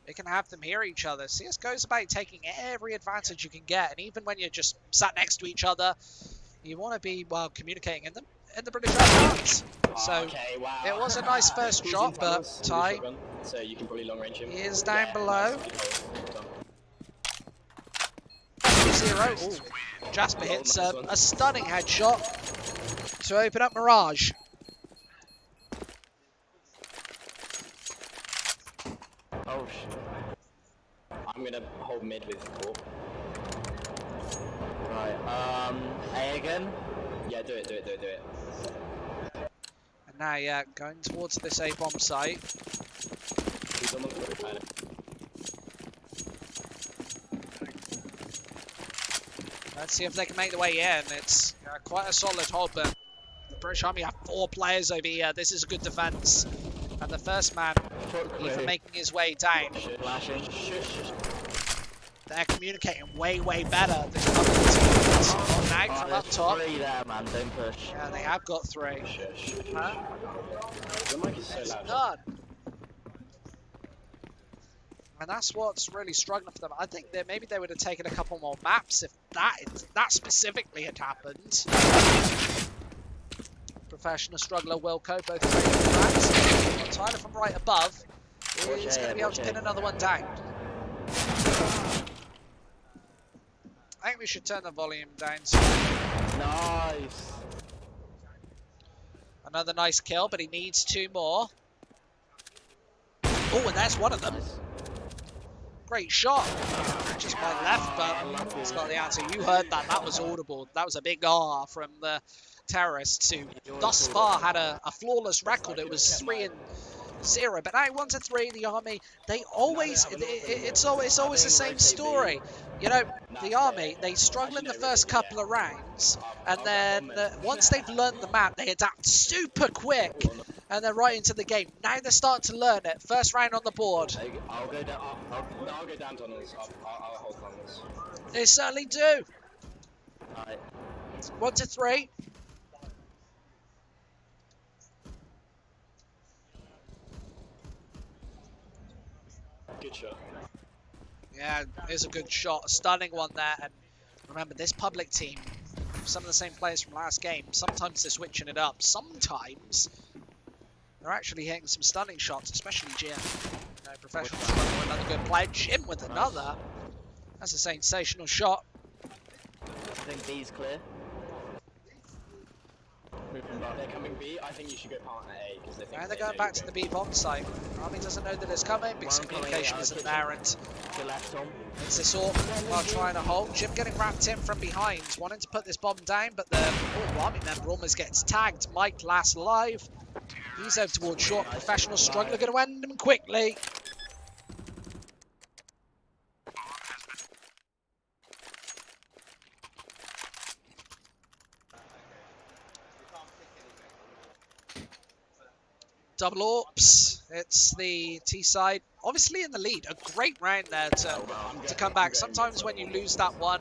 We can have them hear each other. CSGO is about taking every advantage you can get, and even when you're just sat next to each other, you want to be, well, communicating in them in the British Army. So okay, wow. it was a nice first shot, but Ty, so you can probably long range him. He is down below. Nice. 0. Ooh. Jasper hits a stunning headshot to open up Mirage. Oh shit. I'm gonna hold mid with Corp. Right, A again? Yeah, do it. And now, yeah, going towards this A bomb site. He's almost got it, kinda. Let's see if they can make the way in. It's quite a solid hold, but the British Army have 4 players over here. This is a good defence. And the first man, even making his way down, Flashing. they're communicating way better than the other teams. Now from up top. 3 there, man. Don't push. Yeah, they have got 3. Huh? Your mic is so There's loud. none. And that's what's really struggling for them. I think that maybe they would have taken a couple more maps if that specifically had happened. Professional struggler Wilco, both trading maps. Tyler from right above is going to be able to pin another one down. I think we should turn the volume down. Nice. Another nice kill, but he needs 2 more. Oh, and there's one of them. Great shot. Just my left, but he's got the answer. You heard that. That was audible. That was a big R from the terrorists who thus far had a flawless record. It was 3-0. But now 1-3, the army, they always, it's always the same story. You know, the army, they struggle in the first couple of rounds, and then once they've learned the map, they adapt super quick, and they're right into the game. Now they're starting to learn it. First round on the board. I'll go down. I'll go down tunnels. I'll hold tunnels. They certainly do. Right. 1-3. Good shot. Yeah, here's a good shot, a stunning one there. And remember, this public team, some of the same players from last game, sometimes they're switching it up. Sometimes they're actually hitting some stunning shots, especially Jim. You know, professional struggle, another good play. Jim with another. That's a sensational shot. I think B's clear. They're coming B. I think you should go partner A because they think Now they're going back to the B bomb site. Army doesn't know that it's coming because communication isn't there, and Your left, Tom. it's this all while trying to hold. Jim getting wrapped in from behind, wanting to put this bomb down, but the army member almost gets tagged. Mike last alive. He's over towards short. Professional struggler, going to end him quickly. Double AWPs. It's the T side, obviously in the lead. A great round there to come back. Sometimes when you lose that one,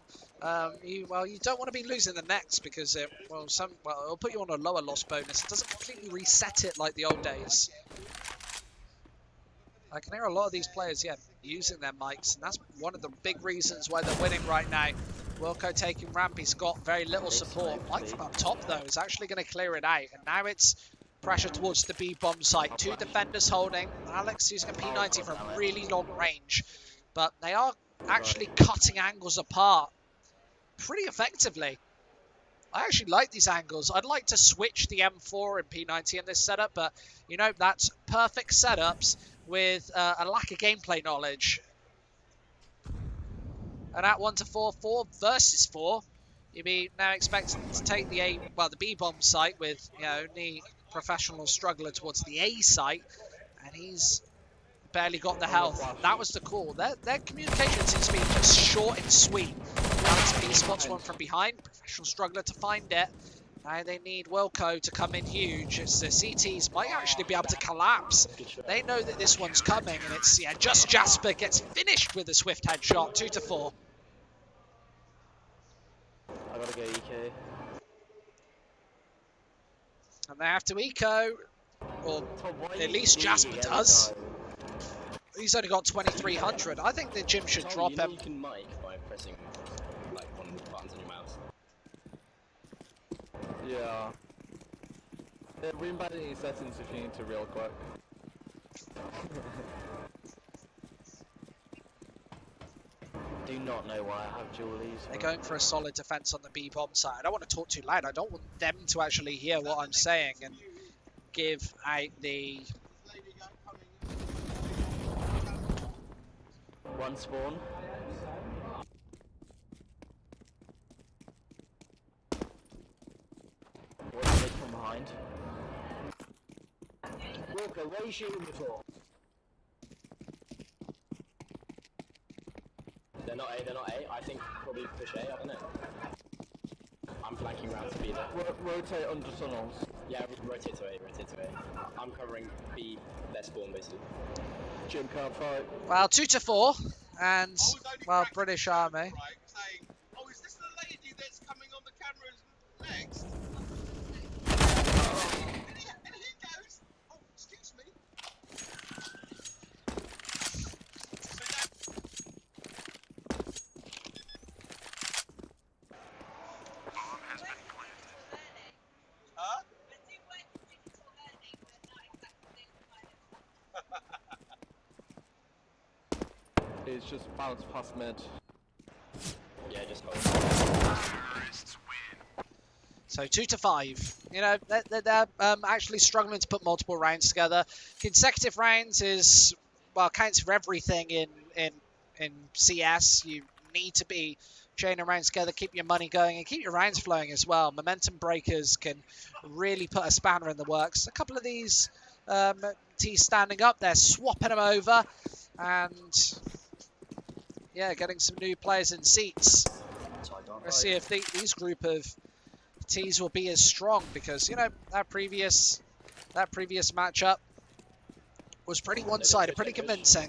you don't want to be losing the next because it'll put you on a lower loss bonus. It doesn't completely reset it like the old days. I can hear a lot of these players, using their mics, and that's one of the big reasons why they're winning right now. Wilco taking ramp. He's got very little support. Mike from up top though is actually going to clear it out, and now it's pressure towards the B bomb site. 2 defenders holding. Alex using a P90 from really long range. But they are actually cutting angles apart pretty effectively. I actually like these angles. I'd like to switch the M4 and P90 in this setup, but you know, that's perfect setups with a lack of gameplay knowledge. And at 1-4, 4 versus 4, you'd be now expecting to take the B bomb site with only professional struggler towards the A site, and he's barely got the health. That was the call. Their communication seems to be just short and sweet. Alex B spots one from behind. Professional struggler to find it. Now they need Wilco to come in huge. It's the CTs might actually be able to collapse. They know that this one's coming, and it's just Jasper gets finished with a swift headshot. 2-4. I gotta go EK. And they have to eco, or at least Jasper does. He's only got 2,300. I think the Jim should drop him. You can mic by pressing like one of the buttons on your mouse. Yeah. Yeah, re-embed any settings if you need to real quick. Do not know why I have Julies. They're going for a solid defense on the B bomb side. I don't want to talk too loud. I don't want them to actually hear what I'm saying and give out the... One spawn. What did they come behind? Walker, what are you shooting me for? They're not A, they're not A. I think probably push A, I don't know. I'm flanking round to B there. Rotate under tunnels. Yeah, rotate to A, rotate to A. I'm covering B, their spawn basically. Jim can't fight. Well, 2-4, and I was only well, cracking British the joke, Army. Right, saying, oh, is this the lady that's coming on the cameras next? And he goes, oh, excuse me. So that, huh? It's just bounce past mid. Yeah, just hold. So 2-5. You know, they're actually struggling to put multiple rounds together. Consecutive rounds is, well, counts for everything in CS. You need to be chaining rounds together, keep your money going, and keep your rounds flowing as well. Momentum breakers can really put a spanner in the works. A couple of these teams standing up, they're swapping them over, and yeah, getting some new players in seats. Let's see if these group of teams will be as strong, because you know that previous matchup was pretty one-sided, pretty convincing.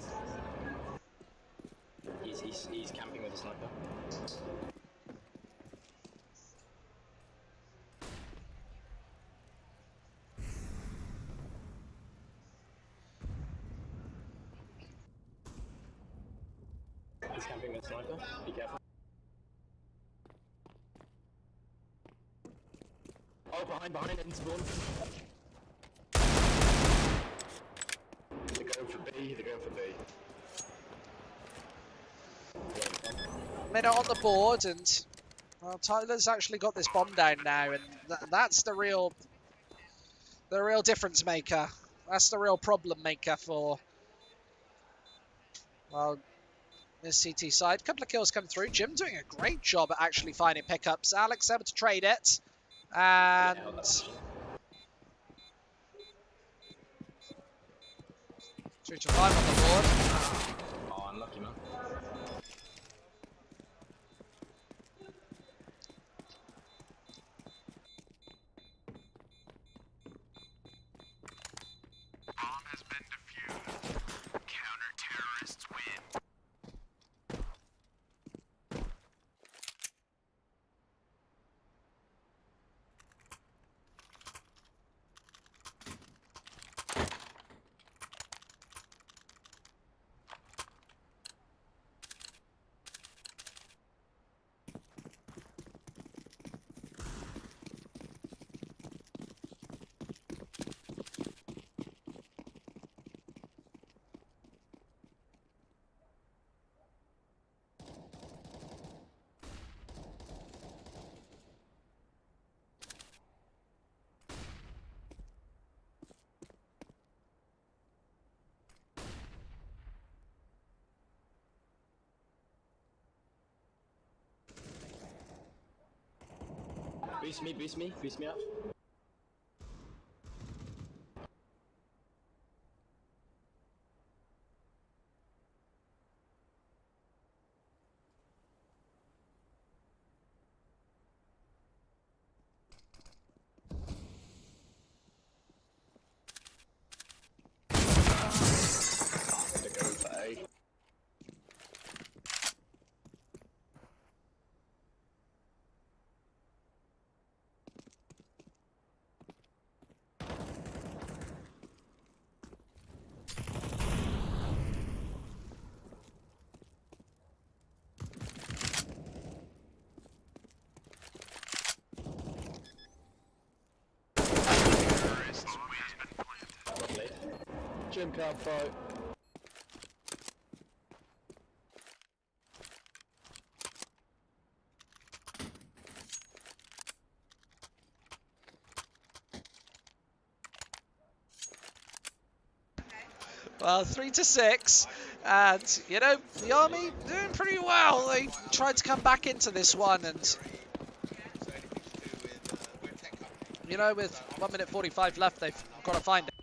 He's camping with a sniper. He's camping with a sniper. Be careful. Oh, behind, in spawn. They're going for B, they're going for B. Minute on the board, and well, Tyler's actually got this bomb down now, and that's the real difference maker. That's the real problem maker for, well, this CT side. Couple of kills come through. Jim doing a great job at actually finding pickups. Alex able to trade it, and Yeah, 2-5 on the board. oh, unlucky man. Boost me up. They're going for A. Jim can't fight. Well, 3-6, and you know the army doing pretty well. They tried to come back into this one, and You know, with 1 minute 45 left, they've got to find it.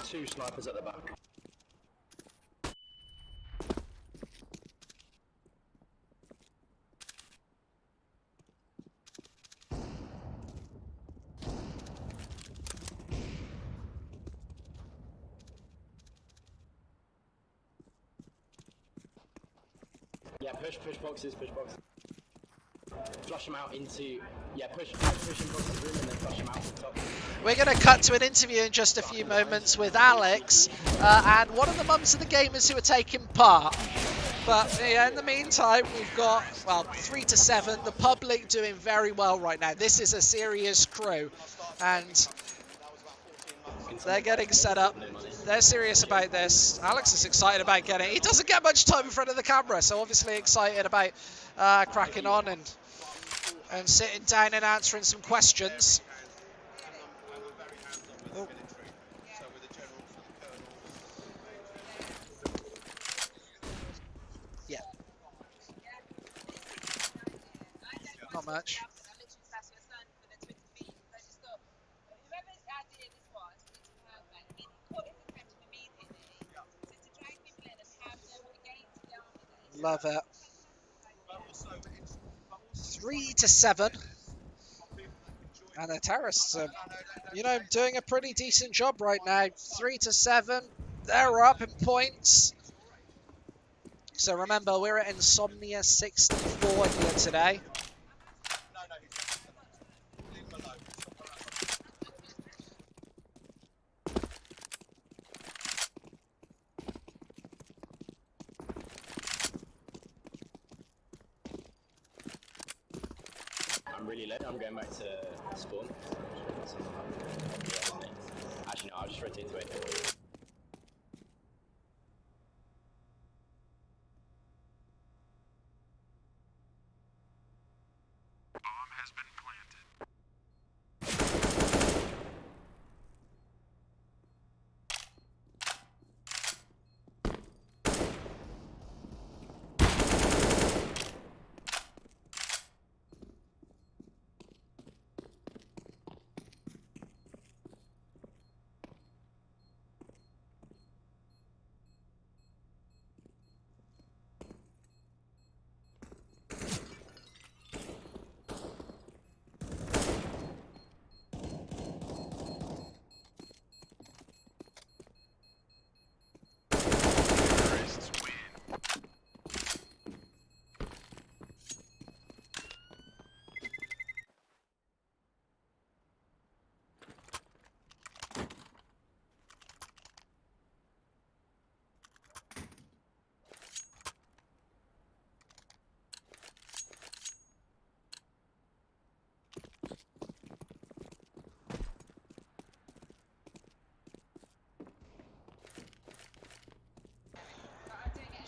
Two snipers at the back. Yeah, push boxes. Flush them out into, push in boxes room and then flush them out to the top. We're going to cut to an interview in just a few moments with Alex and one of the mums of the gamers who are taking part. But yeah, in the meantime, we've got, well, 3 to 7. The public doing very well right now. This is a serious crew, and they're getting set up. They're serious about this. Alex is excited about getting it. He doesn't get much time in front of the camera, so obviously excited about cracking on and sitting down and answering some questions. Oh. Yeah. Not much. Love it. 3 to 7. And the terrorists are, you know, doing a pretty decent job right now. 3 to 7. They're up in points. So remember, we're at Insomnia64 here today. I'm really low, I'm going back to spawn. Actually no, I'll just rotate to it.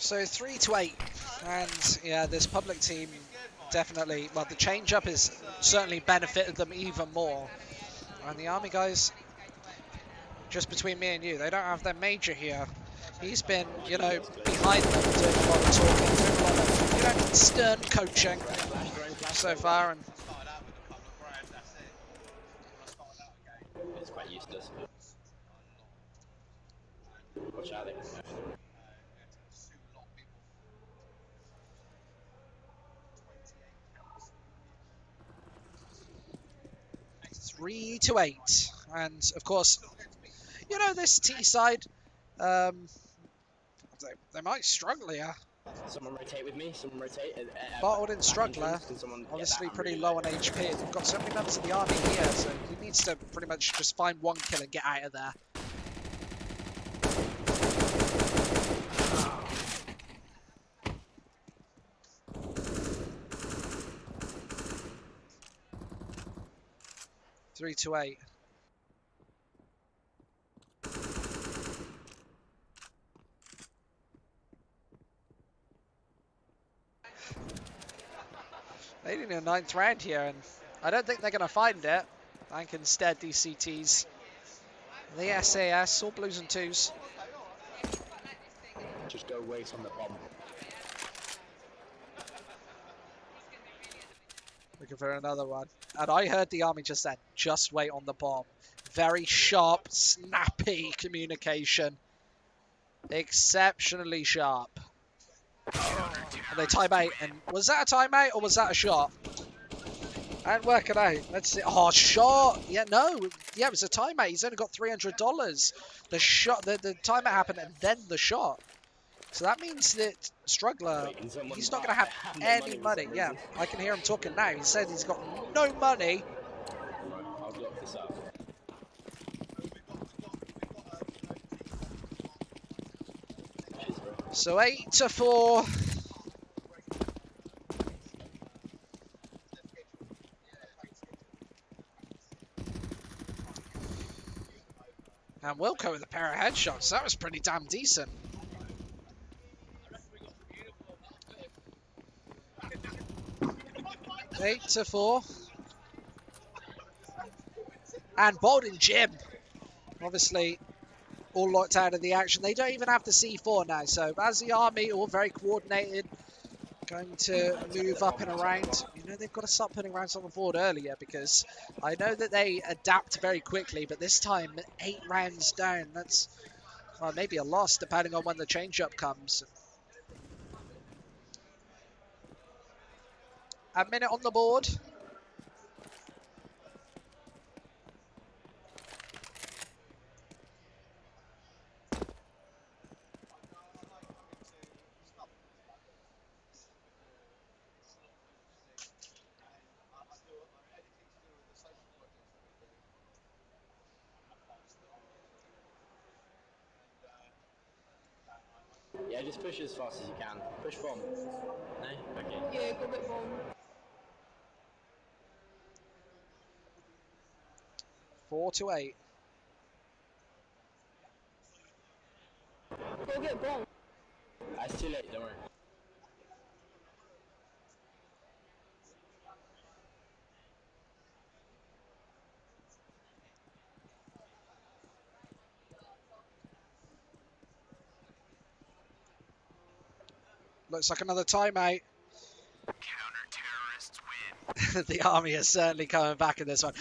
So 3 to 8, and yeah, this public team definitely, well, the change up has certainly benefited them even more. And the army guys, just between me and you, they don't have their major here. He's been, you know, behind them, doing a lot of talking, doing a lot of, you know, stern coaching so far. And It's quite useless. Watch out there. 3 to 8, and of course, you know, this T side, they might struggle here. Someone rotate with me, someone rotate. Bottled in struggler, Can someone get obviously that? I'm pretty really low on HP. They've got so many members of the army here, so he needs to pretty much just find one kill and get out of there. Three to 8. Leading in the 9th round here, and I don't think they're going to find it. I think instead DCTs, the SAS, all blues and twos. Just go wait on the bomb. Looking for another one. And I heard the army just said, just wait on the bomb. Very sharp, snappy communication. Exceptionally sharp. And they timeout. And was that a timeout or was that a shot? I ain't working out. Let's see. Oh, shot. Yeah, no. Yeah, it was a timeout. He's only got $300. The shot, the timeout happened and then the shot. So that means that Struggler, Wait, can someone he's not buy- going to have no any for money. some Yeah, reason. I can hear him talking now. He said he's got no money. Right, I'll block this up. Cheers, bro. So 8-4. And Wilco with a pair of headshots. That was pretty damn decent. Eight to 4. And Bold and Jim, obviously, all locked out of the action. They don't even have the C4 now. So as the army, all very coordinated, going to move up and around. You know, they've got to start putting rounds on the board earlier because I know that they adapt very quickly, but this time 8 rounds down, that's well, maybe a loss depending on when the change-up comes. A minute on the board. Yeah, just push as fast as you can. Push bomb. No? Okay. Yeah, go get bomb. 4-8. Go get bomb. It's too late, don't worry. Looks like another timeout. The army is certainly coming back in this one.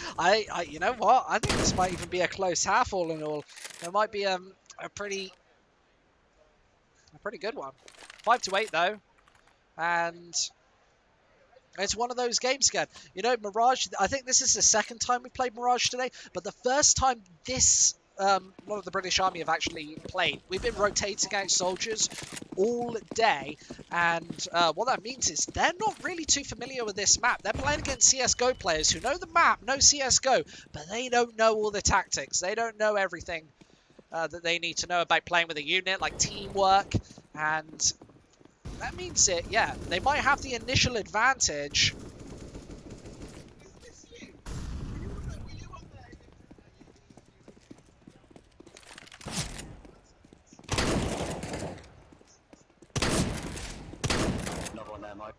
You know what? I think this might even be a close half, all in all. It might be a pretty good one. 5-8 though, and it's one of those games again. You know, Mirage. I think this is the second time we played Mirage today, but the first time this one of the British Army have actually played. We've been rotating out soldiers all day, and what that means is they're not really too familiar with this map. They're playing against CSGO players who know the map, know CSGO, but they don't know all the tactics. They don't know everything that they need to know about playing with a unit, like teamwork, and that means it, yeah, they might have the initial advantage. Another one there, Mike.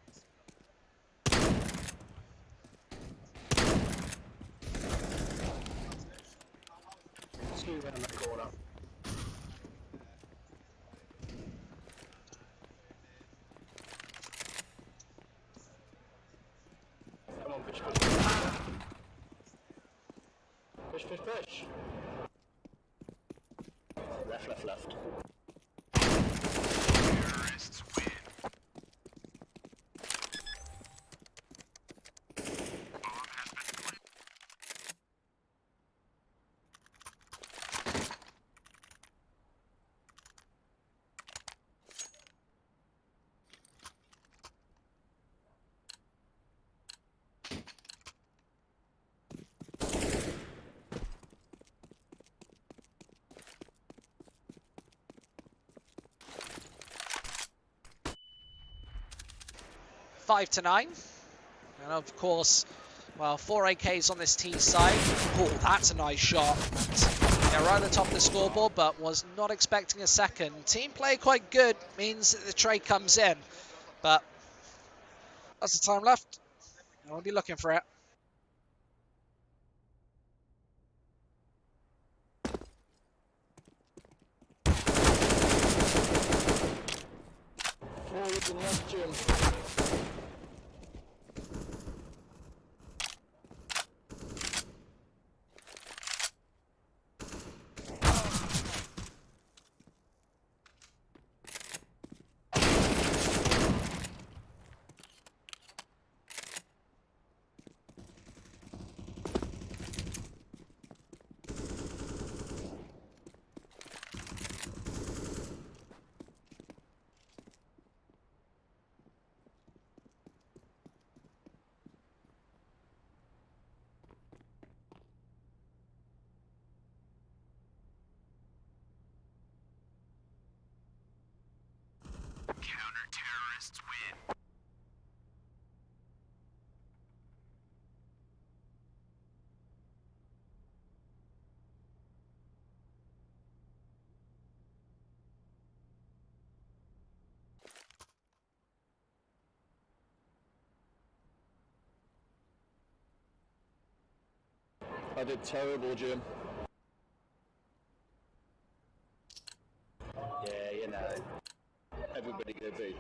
Two in the corner. Come on, push, push. Push, push, push. Left, left, left. Five to 9. And of course, well, 4 AKs on this T side. Oh, that's a nice shot. Yeah, right at the top of the scoreboard, but was not expecting a second. Team play quite good, means that the trade comes in. But that's the time left. I won't be looking for it. Looking left, Jim. I did terrible, Jim. Yeah, you know. Everybody gonna be.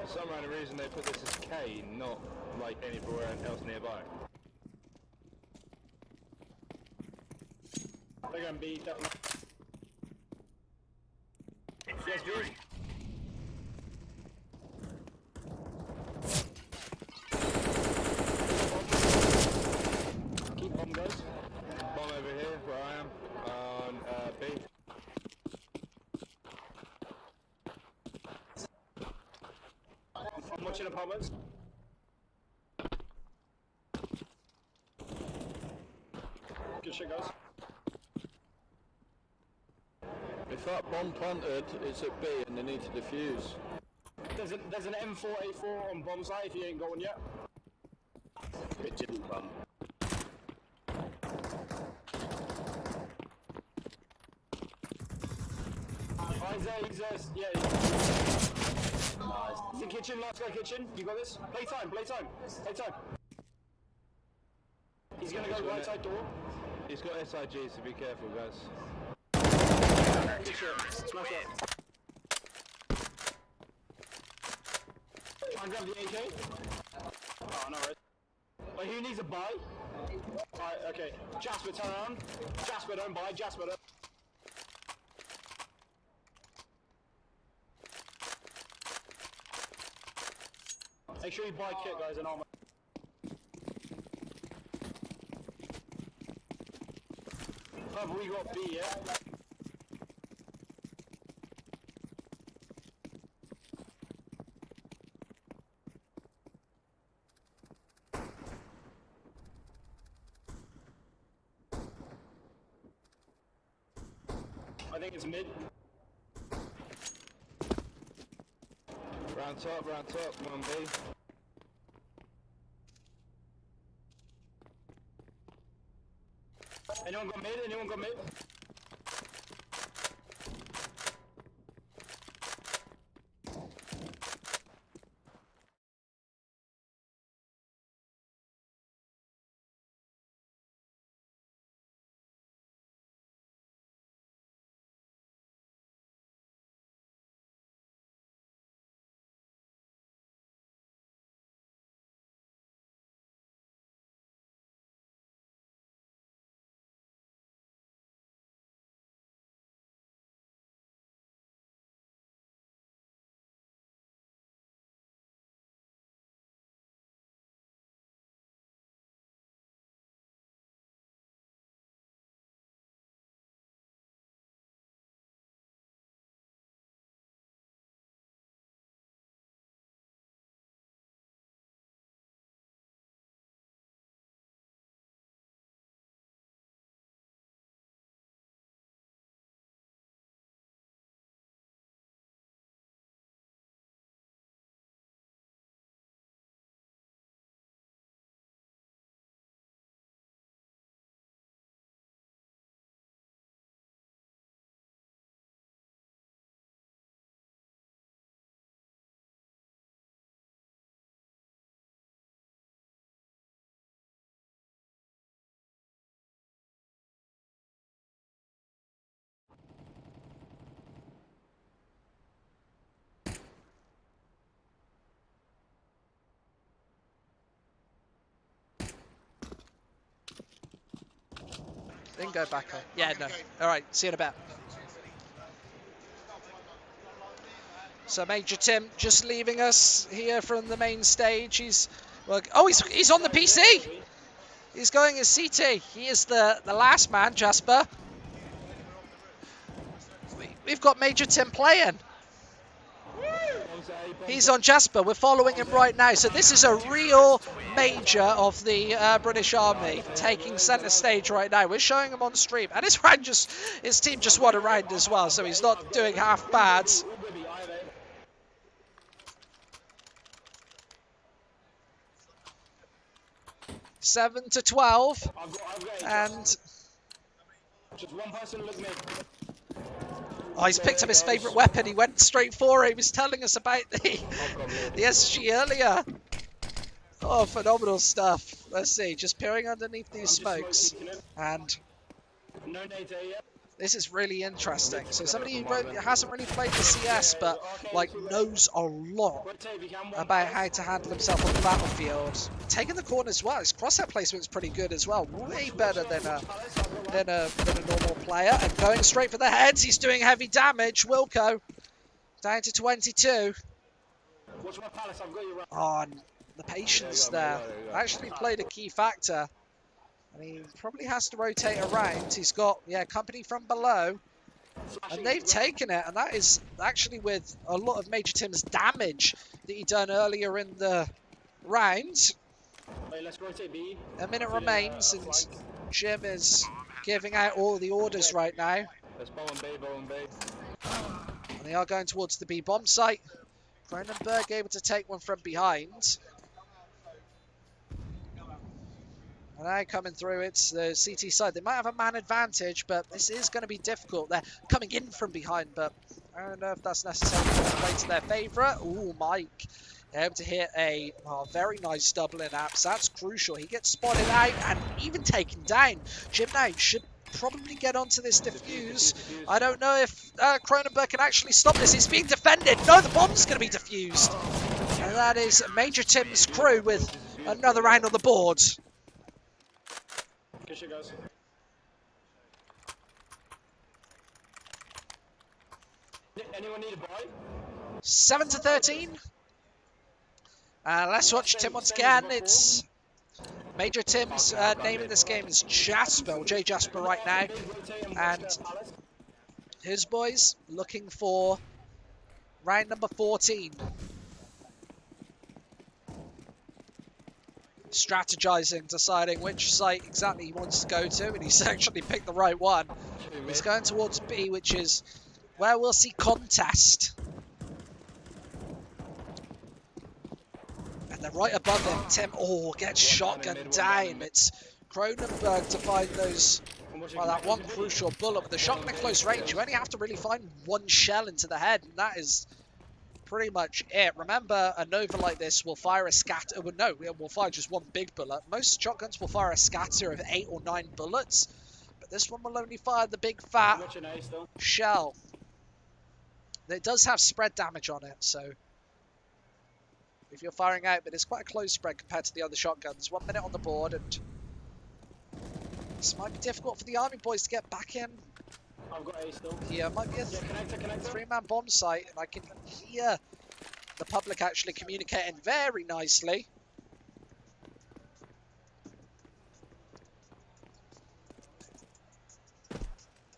For some random reason they put this as K, not like anywhere else nearby. They're gonna be definitely. Yes, please. Keep bomb, guys. Bomb over here, where I am, on B. I'm watching apartments. Good shit, guys. If that bomb planted, it's at B and they need to defuse. There's an M4A4 on bomb site if you ain't got one yet. It didn't bomb. He's yeah. Nice. It's in kitchen, last guy kitchen. You got this? Play time. Play time. He's gonna go right side door. He's got SIG, so be careful, guys. Good shit. Smash it. Try and grab the AK. Oh, no worries. Wait, who needs a buy? Alright, okay. Jasper, turn around. Jasper, don't buy. Jasper, don't. Make sure you buy kit, guys, and armor. Have we got B, yeah? I think it's mid. Round top, one B. Anyone got mid? Then go back on. Yeah, no. All right, see you in a bit. So Major Tim just leaving us here from the main stage. He's on the PC. He's going as CT. He is the last man, Jasper. We've got Major Tim playing. He's on Jasper. We're following him right now. So this is a real major of the British Army taking centre stage right now. We're showing him on stream, and his team just won a round as well. So he's not doing half bad. 7-12, and Just one person look mid. oh, he's picked up his favourite weapon. He went straight for it. He was telling us about the SG earlier. Oh, phenomenal stuff. Let's see, just peering underneath these smokes, and No nades there yet. this is really interesting. So somebody who hasn't really played the CS, but like knows a lot Rotate if you can. about how to handle himself on the battlefield. Taking the corner as well. His crosshair placement's pretty good as well. Way better than a normal player. And going straight for the heads. He's doing heavy damage. Wilco down to 22. Watch my palace. I've got you right. Oh, and the patience there actually played a key factor. And he probably has to rotate around. He's got company from below. And they've taken it, and that is actually with a lot of Major Tim's damage that he done earlier in the round. Wait, let's rotate B. A minute remains, and Jim is giving out all the orders right now. Let's bomb and bay. And they are going towards the B bomb site. Cronenberg able to take one from behind. And now coming through, it's the CT side. They might have a man advantage, but this is going to be difficult. They're coming in from behind, but I don't know if that's necessarily going to play to their favourite. Ooh, Mike able to hit a very nice double in apps. That's crucial. He gets spotted out and even taken down. Jim now should probably get onto this defuse. I don't know if Cronenberg can actually stop this. It's being defended. No, the bomb's going to be defused. And that is Major Tim's crew with another round on the board. Good shit, guys. Anyone need a buy? 7-13. Let's watch Tim once again. It's Major Tim's name in this game is Jasper, or J Jasper right now. And his boys looking for round number 14. Strategizing, deciding which site exactly he wants to go to, and he's actually picked the right one. He's going towards B, which is where we'll see contest. And they're right above him. Tim, gets shotgun down. It's Cronenberg to find those, that one crucial bullet. With the shotgun at close range, you only have to really find one shell into the head, and that is pretty much it. Remember, a Nova like this will fire a scatter. Well, no, we'll fire just one big bullet. Most shotguns will fire a scatter of 8 or 9 bullets, but this one will only fire the big fat shell. It does have spread damage on it, so if you're firing out, but it's quite a close spread compared to the other shotguns. 1 minute on the board, and this might be difficult for the army boys to get back in. I've got A still. Yeah, might be a Connector. 3-man bomb site, and I can hear the public actually communicating very nicely.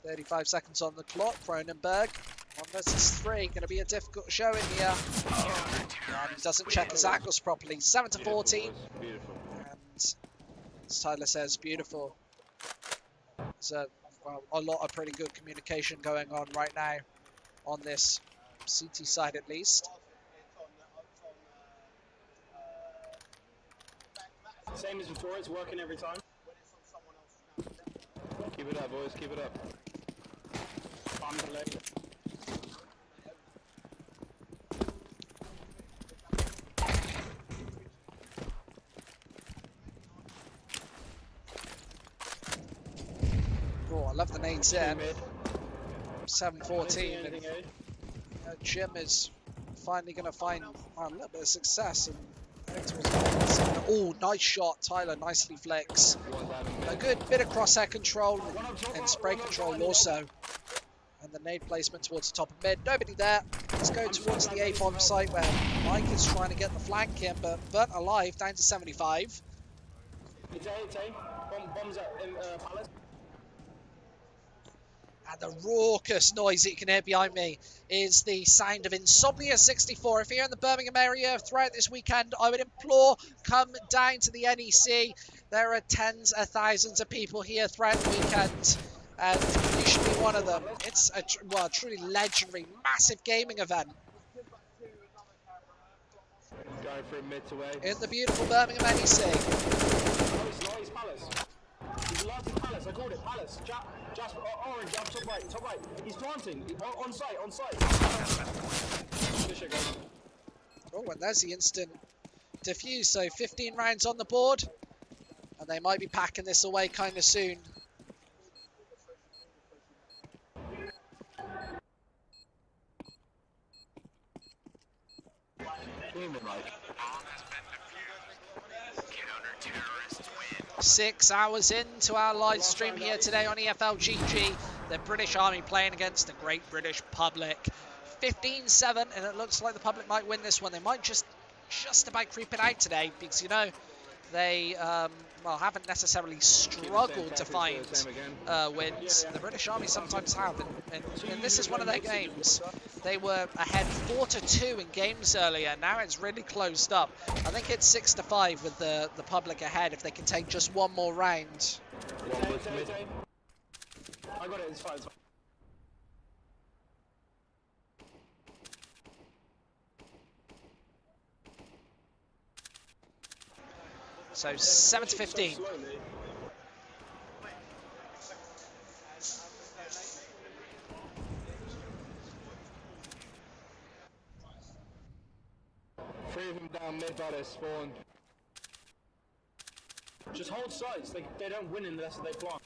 "35 seconds on the clock. Cronenberg, 1 versus 3, going to be a difficult showing here. And he doesn't check his angles properly. 7-14. Beautiful. And as Tyler says, beautiful. So, a lot of pretty good communication going on right now on this CT side, at least. Same as before, it's working every time. Keep it up, boys. Keep it up. I'm delayed. Oh, I love the nades in. 7-14. Anything, eh? Jim is finally going to find a little bit of success and heading towards Oh, nice shot, Tyler. Nicely flicks. One down in A mid. good bit of crosshair control and spray control also. And the nade placement towards the top of mid. Nobody there. Let's go towards the A-bomb site where Mike is trying to get the flank in, but burnt alive, down to 75. It's A. Bombs at Palace. And the raucous noise that you can hear behind me is the sound of Insomnia64. If you're in the Birmingham area throughout this weekend, I would implore, come down to the NEC. There are tens of thousands of people here throughout the weekend, and you should be one of them. It's a truly legendary, massive gaming event Going through mid to A. in the beautiful Birmingham NEC. No, he's not. He's Palace. He's the last is Palace. I called it Palace. Jasper, orange, up top right. He's planting. On site. Good shit, guys. Oh, and there's the instant defuse. So 15 rounds on the board, and they might be packing this away kind of soon. Demon like. 6 hours into our live stream here today on EFLgg, the British Army playing against the Great British Public. 15-7, and it looks like the public might win this one. They might just about creep it out today, because, you know, they haven't necessarily struggled to find wins. The British Army sometimes have, and this is one of their games. They were ahead 4-2 in games earlier. Now it's really closed up. I think it's 6-5 with the public ahead if they can take just one more round. It's A. I got it. It's fine. So 7-15. Three of them down mid by their spawn. Just hold sites. They don't win unless they plant.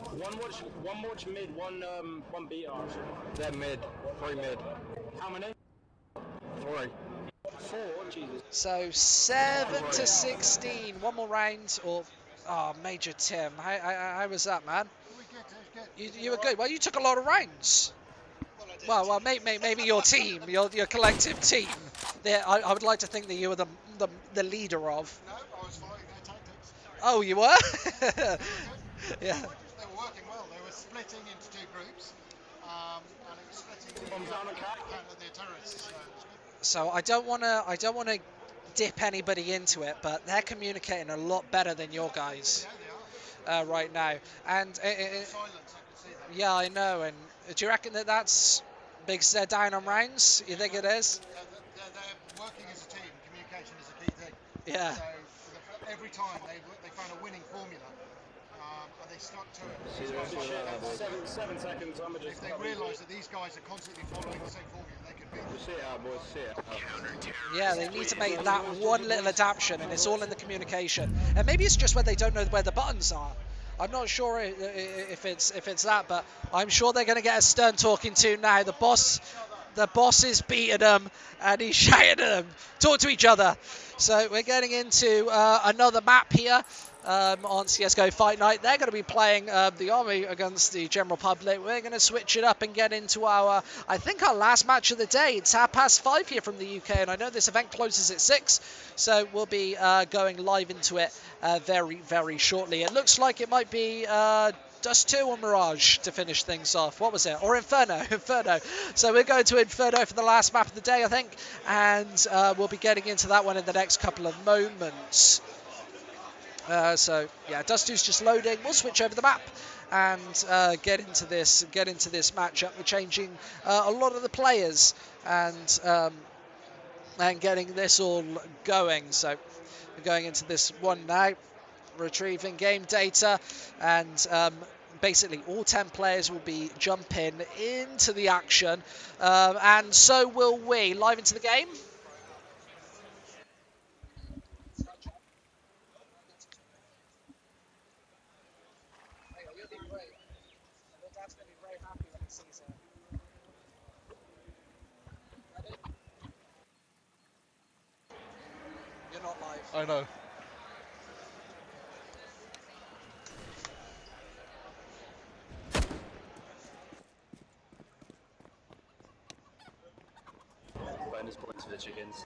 One watch mid, one B arch. They're mid. Three mid. How many? 3. 4. Jesus. So 7-16. One more round. Or Major Tim, how was that, man? You were good. Well, you took a lot of rounds. Well, maybe your team, your collective team. I would like to think that you were the leader of. No, I was following their tactics. Oh, you were? Yeah. They were working well. They were splitting into two groups, and it was splitting Bombs down the cat. the terrorists. So it was good. So I don't wanna dip anybody into it, but they're communicating a lot better than your guys Yeah, they are. right now. And Silence, I could see that. yeah, I know. And do you reckon that's because they're down on rounds? You think it is? They're working as a team. Communication is a key thing. Yeah. So every time they found a winning formula, and they stuck to it. These guys are shared. 7 seconds. I'm just. If they realise that these guys are constantly following the same formula, they could beat them. See it out, boys. See it out. Yeah, they need to make that one little adaptation, and it's all in the communication. And maybe it's just where they don't know where the buttons are. I'm not sure if it's that, but I'm sure they're going to get a stern talking to now. The boss is beating them, and he's shouting at them. Talk to each other. So we're getting into another map here on CSGO Fight Night. They're going to be playing the Army against the general public. We're going to switch it up and get into our last match of the day. It's 5:30 here from the UK, and I know this event closes at 6, so we'll be going live into it very, very shortly. It looks like it might be Dust 2 or Mirage to finish things off. What was it? Or Inferno. Inferno. So we're going to Inferno for the last map of the day, I think, and we'll be getting into that one in the next couple of moments. So yeah, Dust 2's just loading. We'll switch over the map and get into this matchup. We're changing a lot of the players and getting this all going. So we're going into this one now, retrieving game data, and basically all 10 players will be jumping into the action, and so will we. Live into the game. I know. Bonus points for the chickens.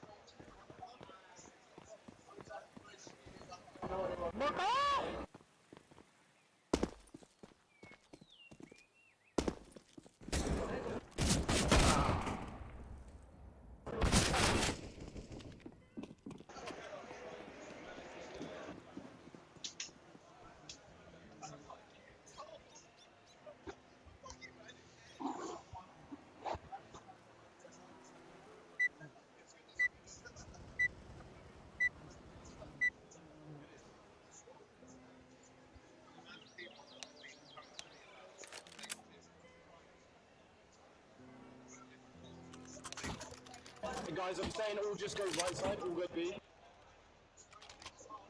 Hey guys, I'm saying all just go right side, all go B.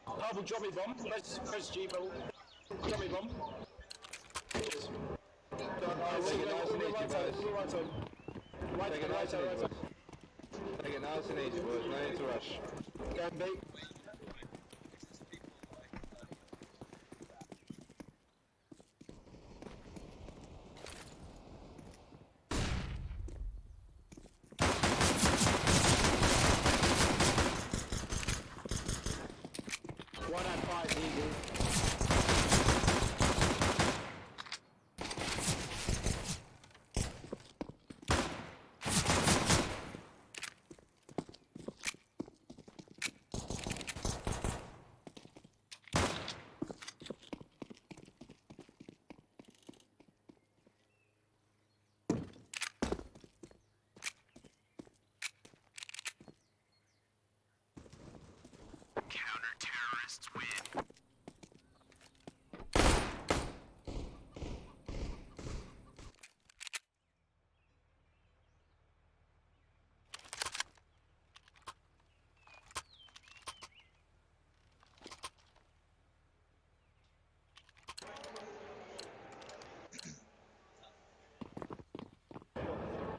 Purple, drop me bomb. Press G, bro. Drop me bomb. Cheers. Take it nice and easy, Right side, boys. all right side. Take it nice and easy, boys. Take it nice and easy, boys. No need to rush. Go and B. One at 5, easy.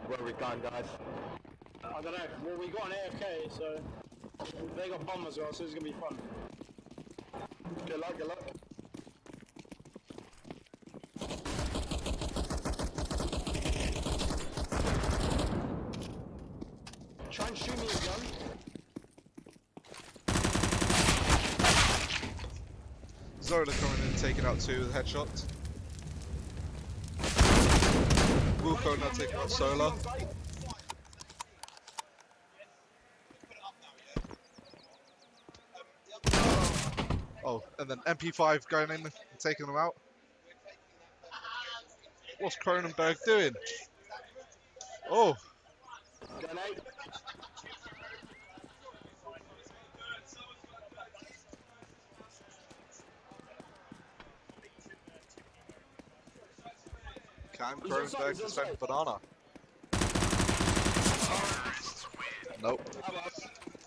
Where are we going, guys? I don't know. Well, we got an AFK, so they got bomb as well, so it's gonna be fun. Good luck, good luck. Try and shoot me a gun. Zola coming in, taking out 2 with headshots. Wilco now taking out Solar. Oh, and then MP5 going in and taking them out. What's Cronenberg doing? Oh, Grenade. Cam He's on site, Cronenberg he's on defending site. banana. Nope.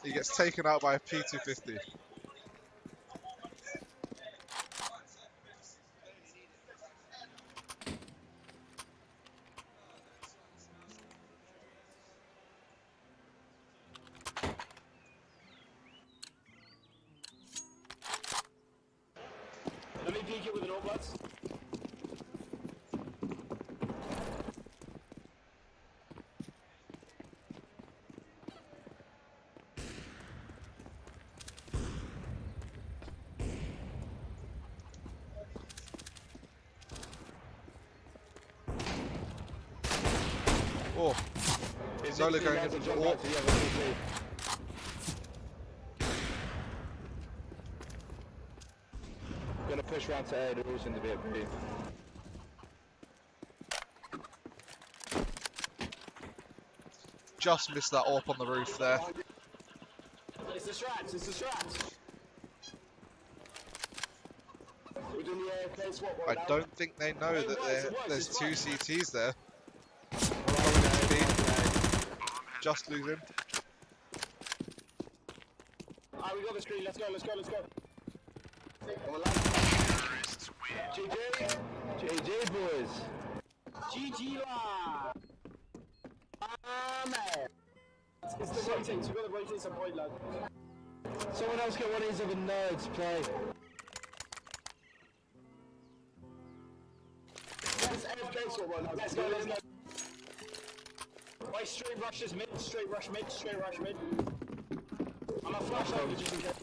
He gets taken out by a P250. Let me peek it with an all butts. Oh, Is Zola it going guys in to for jump the back to the other two, please? Gonna push round to A, they're all in the bit B. just missed that AWP on the roof there. It's the strats, it's the strats. We're doing the AFK swap I right now. don't think they know It that works, it works, there's it's 2 fine. CTs there. Just losing. Alright, we got the screen, let's go, let's go, let's go. GG! GG, boys! GG la! Ah man! It's the rotates, we've got the rotates on point lad. Someone else get one of these other nerds to play. Let's AFK sort one. Let's go, let's go. Wait, straight rush is mid, straight rush mid, straight rush mid. I'm gonna flash over just in case.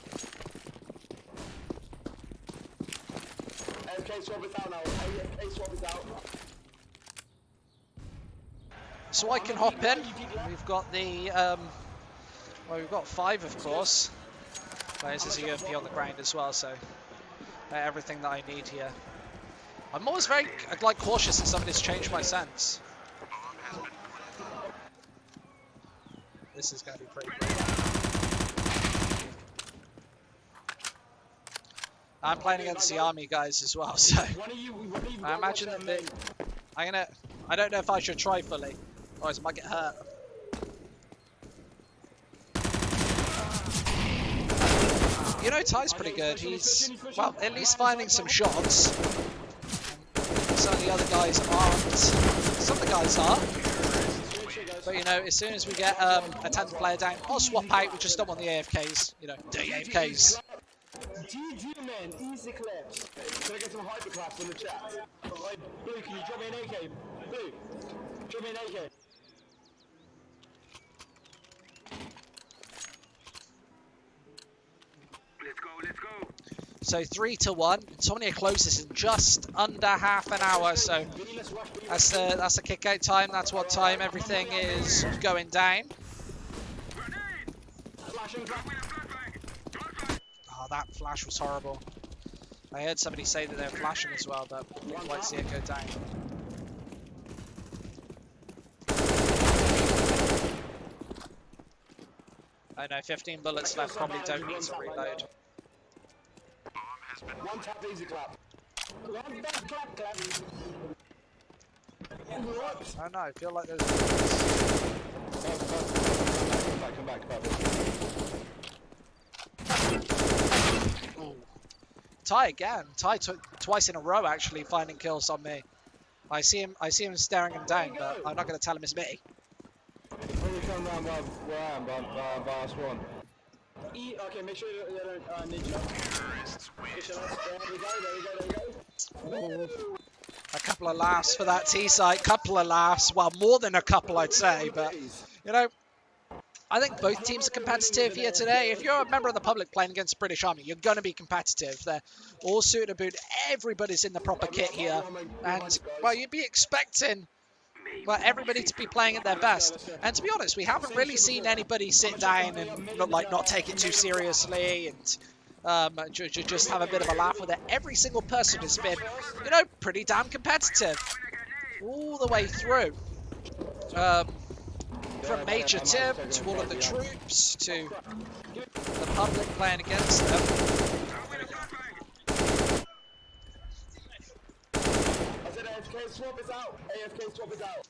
AFK swap is out now. AFK swap is out. So I can hop in. We've got the, well, we've got 5, of course. There's a UMP on the ground as well, so everything that I need here. I'm always very like cautious that somebody's changed my sense. This is going to be pretty great. I'm playing against the army guys as well, so I imagine that I don't know if I should try fully, otherwise I might get hurt. You know, Ty's pretty good. He's, well, at least finding some shots. Some of the other guys aren't. Some of the guys are. But, you know, as soon as we get a 10th player down, I'll swap out. We just don't want the AFKs. You know, dirty AFKs. GG, man. Easy claps. Can I get some hyper claps in the chat? Like, Blue, can you drop me an AK? Blue, drop me an AK. Let's go. So 3-1. Insomnia closes in just under half an hour. So that's the kick out time. That's what time everything is going down. Oh, that flash was horrible. I heard somebody say that they're flashing as well, but I didn't quite see it go down. Oh no, 15 bullets left. Probably don't need to reload. One tap, easy clap. One back clap, clap. Oh no, I feel like there's... Come back. Ooh. Ty again. Ty took twice in a row actually finding kills on me. I see him staring him down, but I'm not going to tell him it's me. Probably come round where I am, by us one. Okay, make sure you don't ninja. There we go. A couple of laughs for that T site. Couple of laughs. Well, more than a couple, I'd say. But, you know, I think both teams are competitive here today. If you're a member of the public playing against the British Army, you're going to be competitive. They're all suited to boot. Everybody's in the proper kit here. And, well, you'd be expecting... well, everybody to be playing at their best. And to be honest, we haven't really seen anybody sit down and not take it too seriously and just have a bit of a laugh with it. Every single person has been, you know, pretty damn competitive all the way through. From Major Tim to all of the troops to the public playing against them. There we go. I said AFK swap is out. AFK swap is out.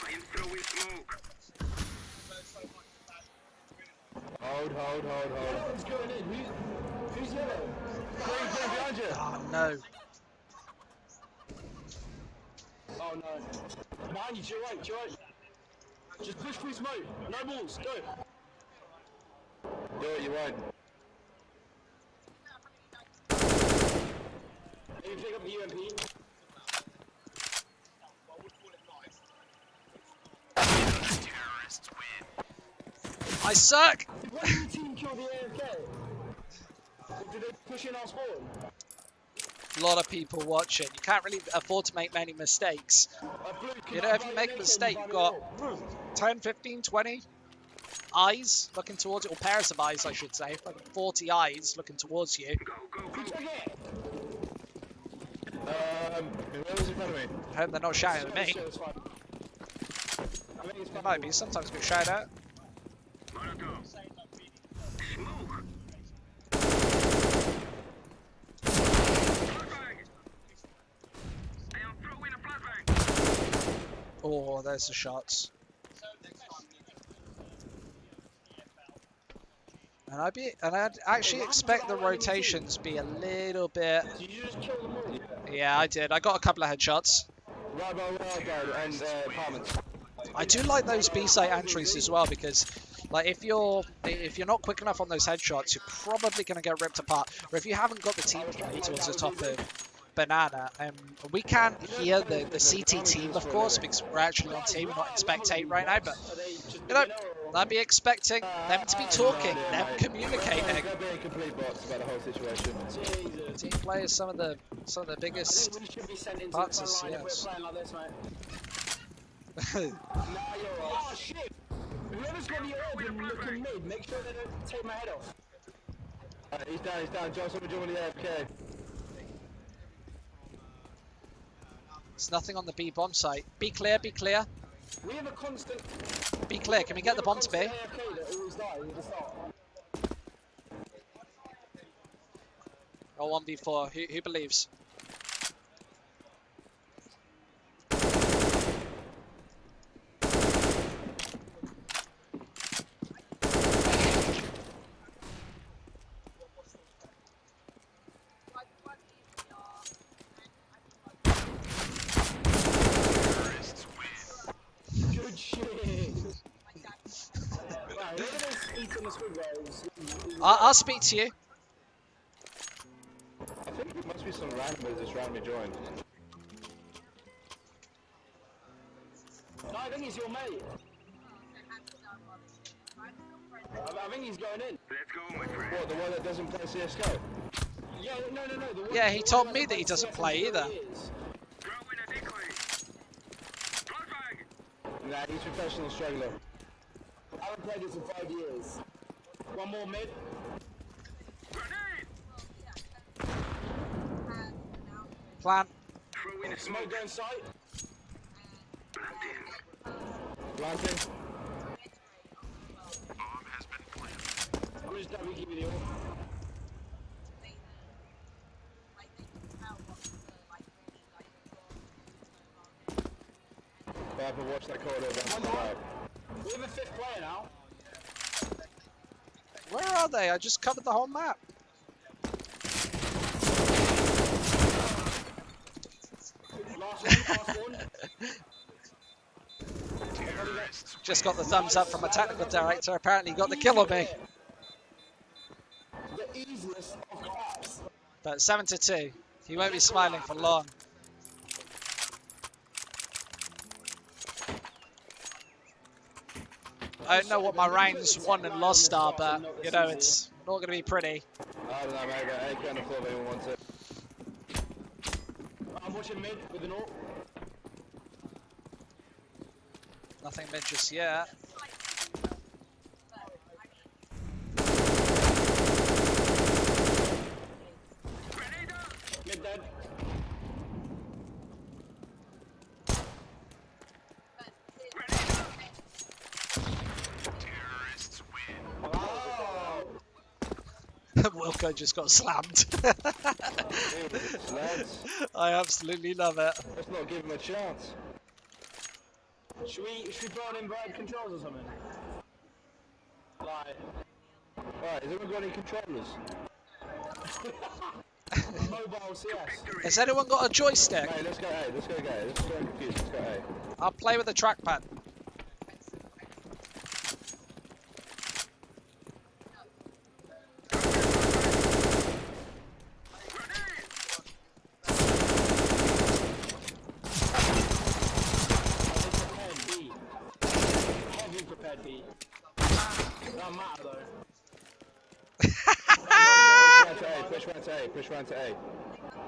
I am throwing smoke. Hold. Who's going in? Who's yellow? Behind you. Oh no. Oh no. Behind you, to your right. Just push through smoke. No balls, go. Do it, you won't. Maybe pick up the UMP. I suck! Why did the team kill the AFK? Did they push in our spawn? A lot of people watching. You can't really afford to make many mistakes. You know, if you make a mistake, you've got 10, 15, 20 eyes looking towards you, or pairs of eyes, I should say. Like 40 eyes looking towards you. Where was in front of me? I hope they're not shouting at me. It might be. Sometimes we shout at. Oh, there's the shots. And I'd actually expect the rotations be a little bit. Did you just kill them all? Yeah, I did. I got a couple of headshots. Right, and apartments. I do like those B-site entries as well because Like if you're not quick enough on those headshots, you're probably going to get ripped apart. Or if you haven't got the team play towards the top of Banana, we can't hear the CT team, of course, because we're actually on team, we're not in spectate right now. But you know, I'd be expecting them to be talking, them communicating. They're being complete bots about the whole situation. Team play is some of the biggest we should be sent into parts the of front line if CS. we're playing like this, mate. Oh shit! Whoever's got the orb looking mid, make sure they don't take my head off. He's down. Johnson with the AFK. There's nothing on the B bomb site. Be clear, be clear. We have a constant. Be clear. Can we get the bomb to B? AFK that always dies at the start. Or 1v4. Who believes? Good shit. Right, look at those eating the squid rolls. I'll speak to you. I think it must be some randomers just randomly joined. No, I think he's your mate. I think he's going in. What, the one that doesn't play CSGO? Yeah, no. The one, Yeah, he the told one me that plays he doesn't CS play for either. 4 years. Nah, he's professional struggler. I haven't played this in 5 years. One more mid. Plan. Smoke go inside. Planting. I'm just double keeping the orb. Viper, watch that corridor. That's One the more. right. We have a 5th player now. Where are they? I just covered the whole map. Last one. Just got the thumbs up from my technical director. Apparently he got the kill on me. The easiest of class. But 7-2. He won't be smiling for long. I don't know what my rounds won and lost are, but you know it's not going to be pretty. I don't know, mate. Got AK on the floor if anyone wants it. I'm watching mid with an orb. Nothing mid just yet. Mid dead. Wilco just got slammed. Lads, I absolutely love it. let's not give him a chance. Should we put on inverted controls or something? Like Alright, has anyone got any controllers? mobile CS. Has anyone got a joystick? Hey, let's go A. Let's go A. Let's go confused. Let's go A. I'll play with the trackpad. Heavy prepared B. Don't matter though. Push round to A. Push round to A.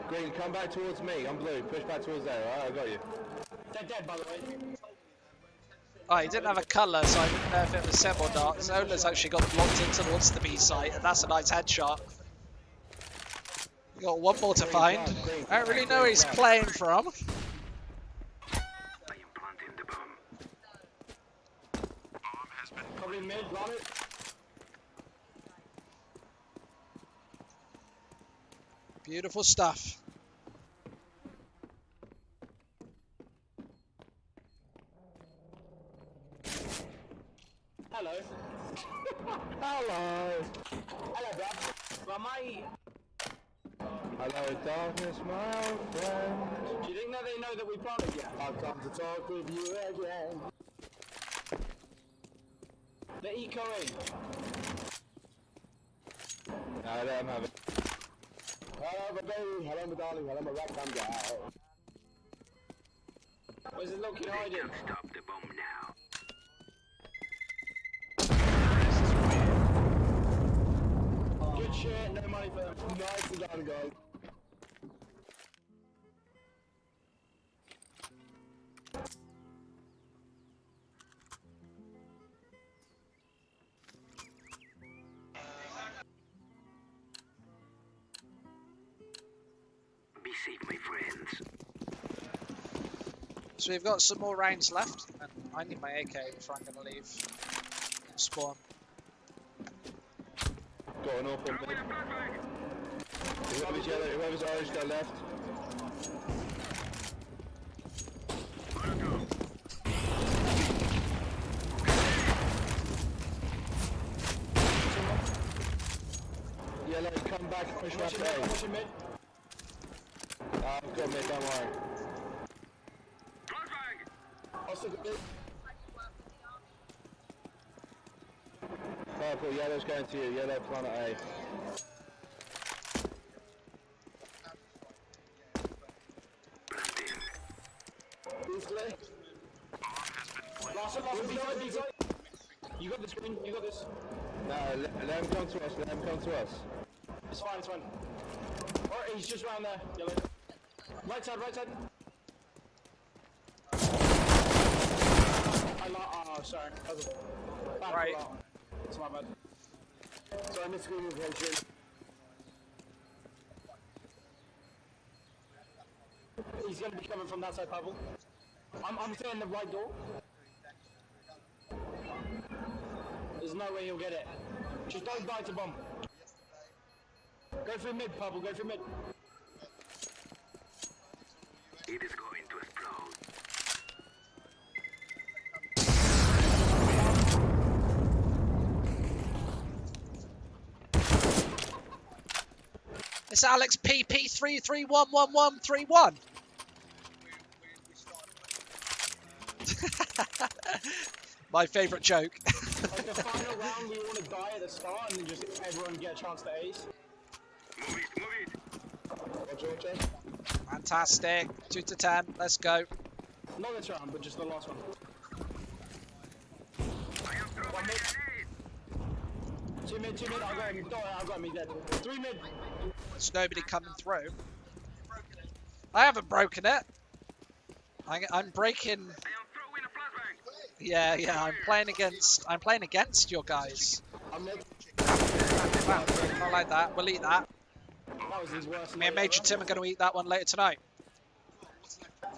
Green, come back towards me. I'm blue. Push back towards A. Alright, I got you. They're dead by the way. Oh, he didn't have a colour, so I didn't know if it was Seb or not. Zola's actually got blocked in towards the B site, and that's a nice headshot. We got one more to find. I don't really know where he's playing from. Probably mid, run it. Beautiful stuff. Hello. Hello. Hello, bruv. Well, Hello, darkness, my old friend. do you think that they know that we planted yet? I've come to talk with you again. They're ecoing. No, let him have it. Hello, my baby. Hello, my darling. Hello, my right-hand guy. Where's this little kid hiding? Stop the bomb now. Good shit. No money for them. Nicely done, guys. Be safe, my friends. So we've got some more rounds left, and I need my AK before I'm going to leave. Spawn. Got an awful mid. Whoever's yellow, whoever's orange, go left. Yellow, come back, push back A. Watch mid. I've got mid, don't worry. I'll stick with it. Purple, yellow's going to you, yellow planet A. Easily. Last one, B-side. You got the screen, you got this. No, let him come to us, let him come to us. It's fine, it's fine. Alright, he's just round there, yellow. Right side, right side. Oh, sorry. That was a bad Right. pull out. It's my bad. Sorry, I missed screen rotation. He's going to be coming from that side, Pavel. I'm staying in the right door. There's no way he'll get it. Just don't die to bomb. Go through mid, Pavel, go through mid. It is going to explode. It's Alex PP33111131. My favourite joke. Like the final round, we want to die at the start and then just everyone get a chance to ace. Move it, move it. Fantastic. 2 to 10. Let's go. Not this round, but just the last one. I am throwing a mid. grenade. Two mid, I got him. Don't worry, I got him, he's dead. 3 mid. There's nobody coming through. I haven't broken it. I'm breaking. I am throwing a flashbang. Yeah. I'm playing against your guys. I'm mid. Wow, not like that. We'll eat that. That was his worst. Me and Major Tim are going to eat that one later tonight.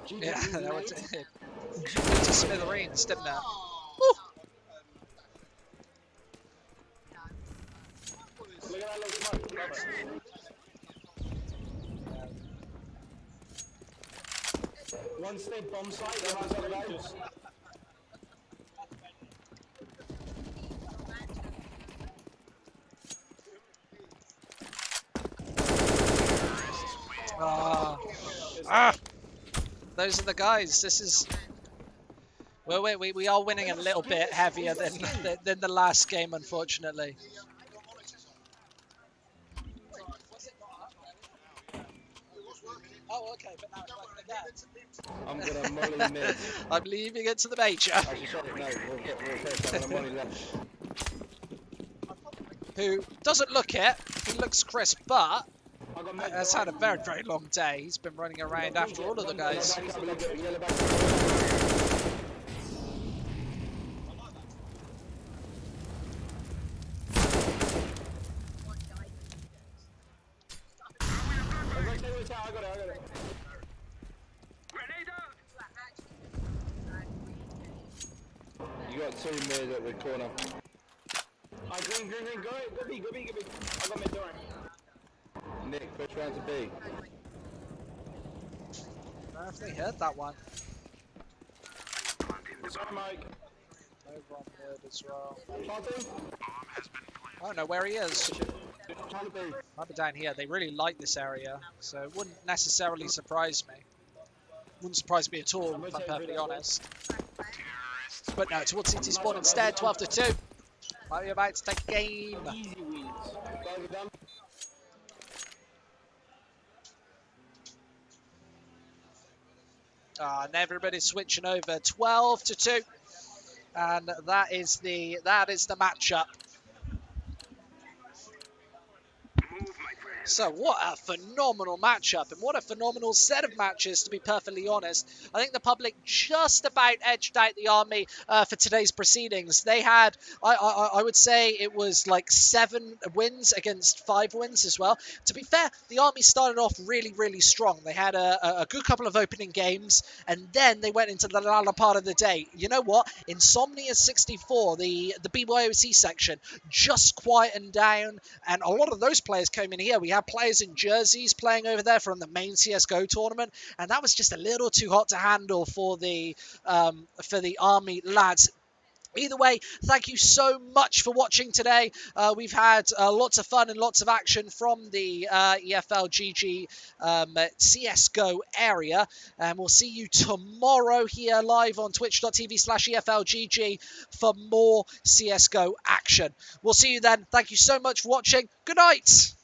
GG, Yeah, GG, that mate. was it. To smithereens, didn't it? Look at that little smoke. Love it. One stay bomb site, the other side just... Those are the guys. This is. Well, we are winning a little bit heavier than the last game, unfortunately. Oh, okay, but now it's I'm gonna molly mid. I'm leaving it to the Major, Actually, sorry, no, we'll first, I'm gonna molly left. who doesn't look it. He looks crisp, but I got mid. has had a very, very long day. He's been running around after all of the guys. Yellow back. I got it. Grenade out. You got 2 mid at the corner. Green, go B. I got mid door. Nick, push round to B. I don't know if they heard that one. Sorry, Mike. Over on mid as well. Planting. I don't know where he is. Trying to B. Might be down here. They really like this area, so it wouldn't necessarily surprise me. Wouldn't surprise me at all, if I'm perfectly honest. But no, towards CT spawn instead, 12 to 2. Might be about to take game. Easy wins. Over them. And everybody's switching over 12-2. And that is the matchup. So what a phenomenal matchup, and what a phenomenal set of matches, to be perfectly honest. I think the public just about edged out the Army for today's proceedings. They had, I would say it was like 7 wins against 5 wins as well. To be fair, the Army started off really, really strong. They had a good couple of opening games, and then they went into the latter part of the day. You know what? Insomnia64, the BYOC section, just quietened down, and a lot of those players came in here. We had players in jerseys playing over there from the main CSGO tournament, and that was just a little too hot to handle for the Army lads. Either way, thank you so much for watching today. We've had lots of fun and lots of action from the EFLgg CSGO area. And we'll see you tomorrow here live on twitch.tv/EFLgg for more CSGO action. We'll see you then. Thank you so much for watching. Good night.